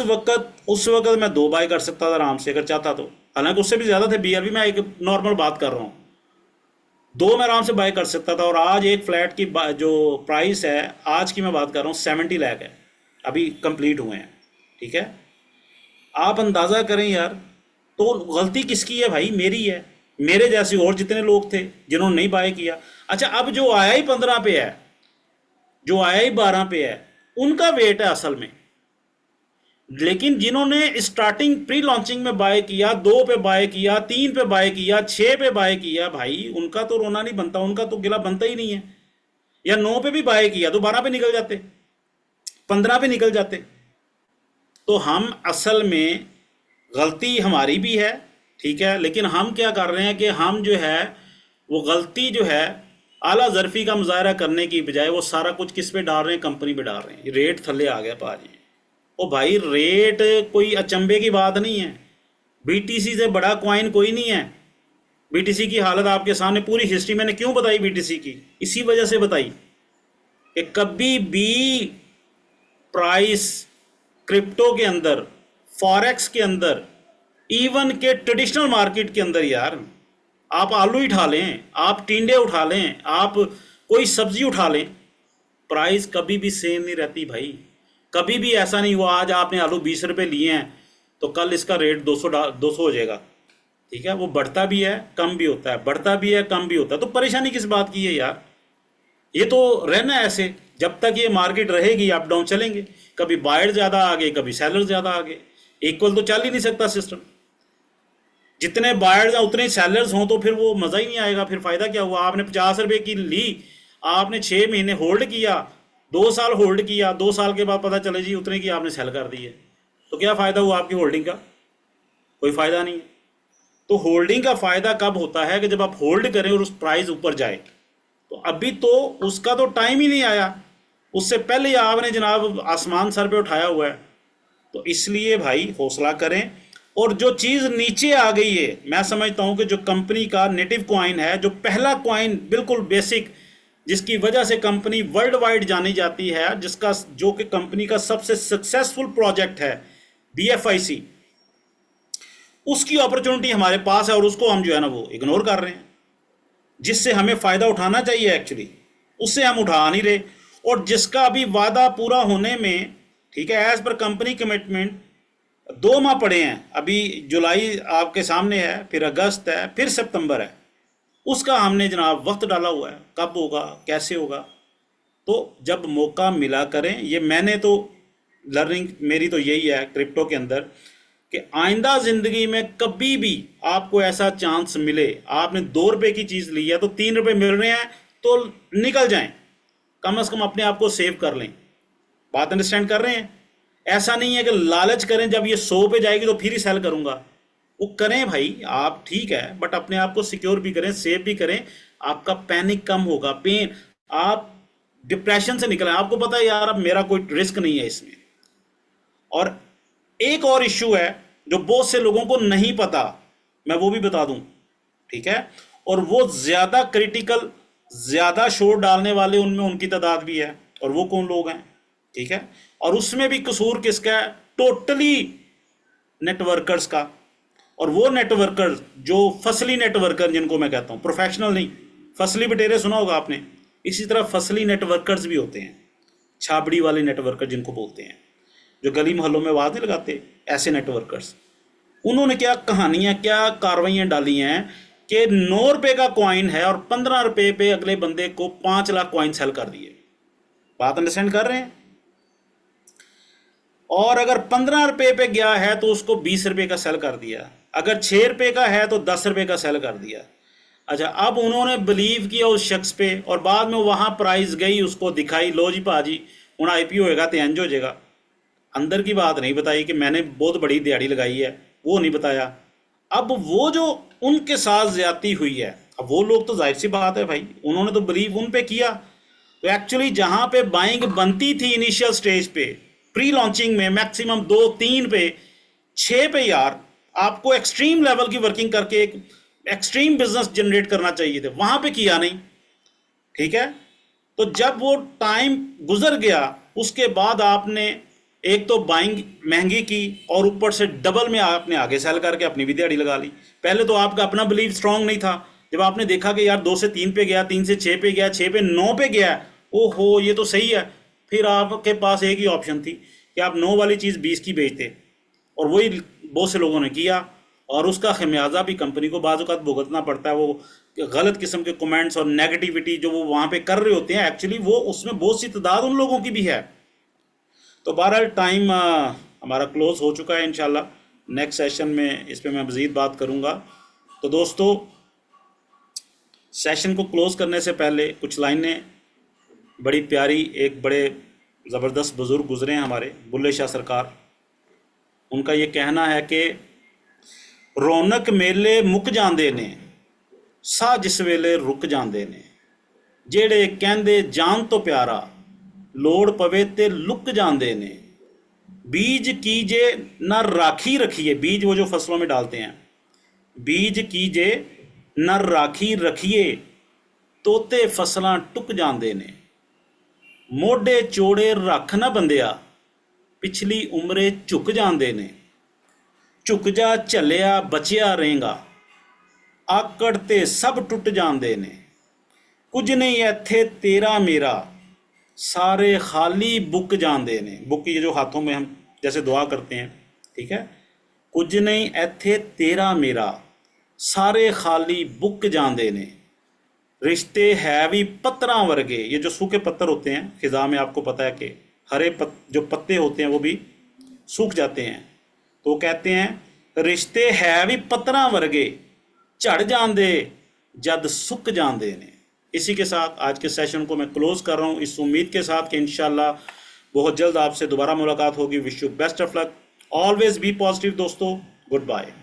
Speaker 1: वक्त मैं 2 बाय कर सकता था आराम से अगर चाहता तो, हालांकि उससे भी ज़्यादा थे BLV, मैं एक नॉर्मल बात कर रहा हूँ, 2 मैं आराम से बाय कर सकता था। और आज एक फ्लैट की जो प्राइस है, आज की मैं बात कर रहा हूँ, 70 लाख है, अभी कंप्लीट हुए हैं, ठीक है। आप अंदाज़ा करें यार, तो गलती किसकी है भाई? मेरी है, मेरे जैसे और जितने लोग थे जिन्होंने नहीं बाय किया। अच्छा, अब जो आया ही 15 पे है, जो आया ही 12 पे है, उनका वेट है असल में, लेकिन जिन्होंने स्टार्टिंग प्री लॉन्चिंग में बाय किया, 2 पे बाय किया, 3 पे बाय किया, 6 पे बाय किया, भाई उनका तो रोना नहीं बनता, उनका तो गिला बनता ही नहीं है। या 9 पे भी बाय किया तो 12 पे निकल जाते, 15 पे निकल जाते। तो हम असल में, गलती हमारी भी है, ठीक है, लेकिन हम क्या कर रहे हैं कि हम जो है वो गलती जो है आला ज़र्फ़ी का मुजाहरा करने की बजाय वो सारा कुछ किस पे डाल रहे हैं? कंपनी पे डाल रहे हैं। रेट थल्ले आ गया पाजी। ओ भाई, रेट कोई अचंभे की बात नहीं है, BTC से बड़ा कॉइन कोई नहीं है। BTC की हालत आपके सामने, पूरी हिस्ट्री मैंने क्यों बताई BTC की? इसी वजह से बताई कि कभी भी प्राइस क्रिप्टो के अंदर, फॉरेक्स के अंदर, इवन के ट्रेडिशनल मार्केट के अंदर यार, आप आलू ही उठा लें, आप टिंडे उठा लें, आप कोई सब्जी उठा लें, प्राइस कभी भी सेम नहीं रहती भाई। कभी भी ऐसा नहीं हुआ आज आपने आलू 20 रुपये लिए हैं तो कल इसका रेट 200 हो जाएगा। ठीक है, वो बढ़ता भी है कम भी होता है, बढ़ता भी है कम भी होता है, तो परेशानी किस बात की है यार। ये तो रहना है ऐसे, जब तक ये मार्केट रहेगी अप डाउन चलेंगे, कभी बायर ज़्यादा आगे कभी सेलर ज़्यादा आगे, इक्वल तो चल ही नहीं सकता सिस्टम। जितने बायर्स हैं उतने सेलर्स हों तो फिर वो मज़ा ही नहीं आएगा, फिर फ़ायदा क्या हुआ। आपने 50 रुपये की ली, आपने 6 महीने होल्ड किया, 2 साल होल्ड किया, 2 साल के बाद पता चले जी उतने की आपने सेल कर दी है, तो क्या फ़ायदा हुआ आपकी होल्डिंग का? कोई फ़ायदा नहीं है। तो होल्डिंग का फ़ायदा कब होता है कि जब आप होल्ड करें और उस प्राइस ऊपर जाए। तो अभी तो उसका तो टाइम ही नहीं आया, उससे पहले ही आपने जनाब आसमान सर पे उठाया हुआ है। तो इसलिए भाई हौसला करें, और जो चीज़ नीचे आ गई है, मैं समझता हूं कि जो कंपनी का नेटिव कॉइन है, जो पहला कॉइन बिल्कुल बेसिक, जिसकी वजह से कंपनी वर्ल्ड वाइड जानी जाती है, जिसका जो कि कंपनी का सबसे सक्सेसफुल प्रोजेक्ट है BFIC, उसकी अपॉर्चुनिटी हमारे पास है और उसको हम जो है ना वो इग्नोर कर रहे हैं, जिससे हमें फ़ायदा उठाना चाहिए एक्चुअली, उससे हम उठा नहीं रहे। और जिसका अभी वादा पूरा होने में, ठीक है, एज़ पर कंपनी कमिटमेंट 2 माह पड़े हैं, अभी जुलाई आपके सामने है, फिर अगस्त है, फिर सितंबर है, उसका हमने जनाब वक्त डाला हुआ है, कब होगा कैसे होगा। तो जब मौका मिला करें, ये मैंने तो लर्निंग मेरी तो यही है क्रिप्टो के अंदर कि आइंदा ज़िंदगी में कभी भी आपको ऐसा चांस मिले, आपने 2 रुपये की चीज़ ली है तो 3 रुपये मिल रहे हैं तो निकल जाएं, कम से कम अपने आप को सेव कर लें। बात अंडरस्टैंड कर रहे हैं? ऐसा नहीं है कि लालच करें जब ये 100 पे जाएगी तो फिर ही सेल करूंगा, वो करें भाई आप, ठीक है, बट अपने आप को सिक्योर भी करें, सेव भी करें, आपका पैनिक कम होगा, पेन, आप डिप्रेशन से निकलें, आपको पता है यार अब मेरा कोई रिस्क नहीं है इसमें। और एक और इश्यू है जो बहुत से लोगों को नहीं पता, मैं वो भी बता दूं, ठीक है, और वो ज़्यादा क्रिटिकल, ज़्यादा शोर डालने वाले उनमें उनकी तादाद भी है, और वो कौन लोग हैं, ठीक है, और उसमें भी कसूर किसका है? टोटली नेटवर्कर्स का। और वो नेटवर्कर जो फसली नेटवर्कर जिनको मैं कहता हूँ, प्रोफेशनल नहीं, फसली बटेरे सुना होगा आपने, इसी तरह फसली नेटवर्कर्स भी होते हैं, छाबड़ी वाले नेटवर्कर जिनको बोलते हैं, जो गली मोहल्लों में आवाज़ नहीं लगाते, ऐसे नेटवर्कर्स। उन्होंने क्या कहानियाँ, क्या कार्रवाइयाँ डाली हैं कि 9 रुपये का कॉइन है और 15 रुपये पे अगले बंदे को 5 लाख कॉइन सेल कर दिए। बात अंडरस्टैंड कर रहे हैं? और अगर 15 रुपये पे गया है तो उसको 20 रुपये का सेल कर दिया, अगर 6 रुपये का है तो 10 रुपये का सेल कर दिया। अच्छा, अब उन्होंने बिलीव किया उस शख्स पे और बाद में वहाँ प्राइस गई, उसको दिखाई, लो जी भाजी हूँ IPO होएगा तो इंज हो जाएगा। अंदर की बात नहीं बताई कि मैंने बहुत बड़ी दिहाड़ी लगाई है, वो नहीं बताया। अब वो जो उनके साथ ज्यादती हुई है, अब वो लोग तो जाहिर सी बात है भाई, उन्होंने तो बिलीव उन पे किया। तो एक्चुअली जहाँ पे बाइंग बनती थी इनिशियल स्टेज पे, प्री लॉन्चिंग में मैक्सिमम 2-3 पे, 6 पे यार आपको एक्सट्रीम लेवल की वर्किंग करके एक एक्सट्रीम बिजनेस जनरेट करना चाहिए थे, वहाँ पे किया नहीं, ठीक है। तो जब वो टाइम गुजर गया उसके बाद आपने एक तो बाइंग महंगी की और ऊपर से डबल में आपने आगे सेल करके अपनी भी दिहाड़ी लगा ली। पहले तो आपका अपना बिलीव स्ट्रांग नहीं था, जब आपने देखा कि यार 2 से 3 पे गया, 3 से 6 पे गया, 6 पे 9 पे गया, ओहो ये तो सही है, फिर आपके पास एक ही ऑप्शन थी कि आप 9 वाली चीज़ 20 की बेचते, और वही बहुत से लोगों ने किया और उसका खमियाजा भी कंपनी को बाज़ औक़ात भुगतना पड़ता है। वो गलत किस्म के कमेंट्स और नेगेटिविटी जो वो वहाँ पे कर रहे होते हैं, एक्चुअली वो उसमें बहुत सी तादाद उन लोगों की भी है। तो बहरहाल टाइम हमारा क्लोज हो चुका है, इंशाल्लाह नेक्स्ट सेशन में इस पर मैं मज़ीद बात करूँगा। तो दोस्तों, सेशन को क्लोज करने से पहले कुछ लाइनें बड़ी प्यारी, एक बड़े ज़बरदस्त बुज़ुर्ग गुजरे हैं हमारे, बुल्ले शाह सरकार। उनका ये कहना है कि रौनक मेले मुक जांदे ने, सा जिस वेले रुक जांदे ने, जेड़े कहंदे जान तो प्यारा, लोड़ पवे ते लुक जांदे ने, बीज कीजे न राखी रखिए, बीज वो जो फसलों में डालते हैं, बीज कीजे न राखी रखिए, तोते फसलां टुक जांदे ने, मोढे चोड़े रख न बंदिया, पिछली उम्रे झुक जांदे ने, झुक जा झलिया बचिया रहेगा, आकड़ ते सब टुट जांदे ने, कुछ नहीं इत्थे तेरा मेरा, सारे खाली बुक जांदे ने। बुक ये जो हाथों में हम जैसे दुआ करते हैं, ठीक है। कुछ नहीं इत्थे तेरा मेरा, सारे खाली बुक जांदे ने, रिश्ते है भी पत्तरां वर्गे। ये जो सूखे पत्थर होते हैं खिजा में, आपको पता है कि हरे जो पत्ते होते हैं वो भी सूख जाते हैं, तो कहते हैं रिश्ते है भी पत्तरां वर्गे, झड़ जांदे जद सुक जांदे ने। इसी के साथ आज के सेशन को मैं क्लोज कर रहा हूँ, इस उम्मीद के साथ कि इंशाल्लाह बहुत जल्द आपसे दोबारा मुलाकात होगी। Wish you best of luck, always be positive दोस्तों, गुड बाय।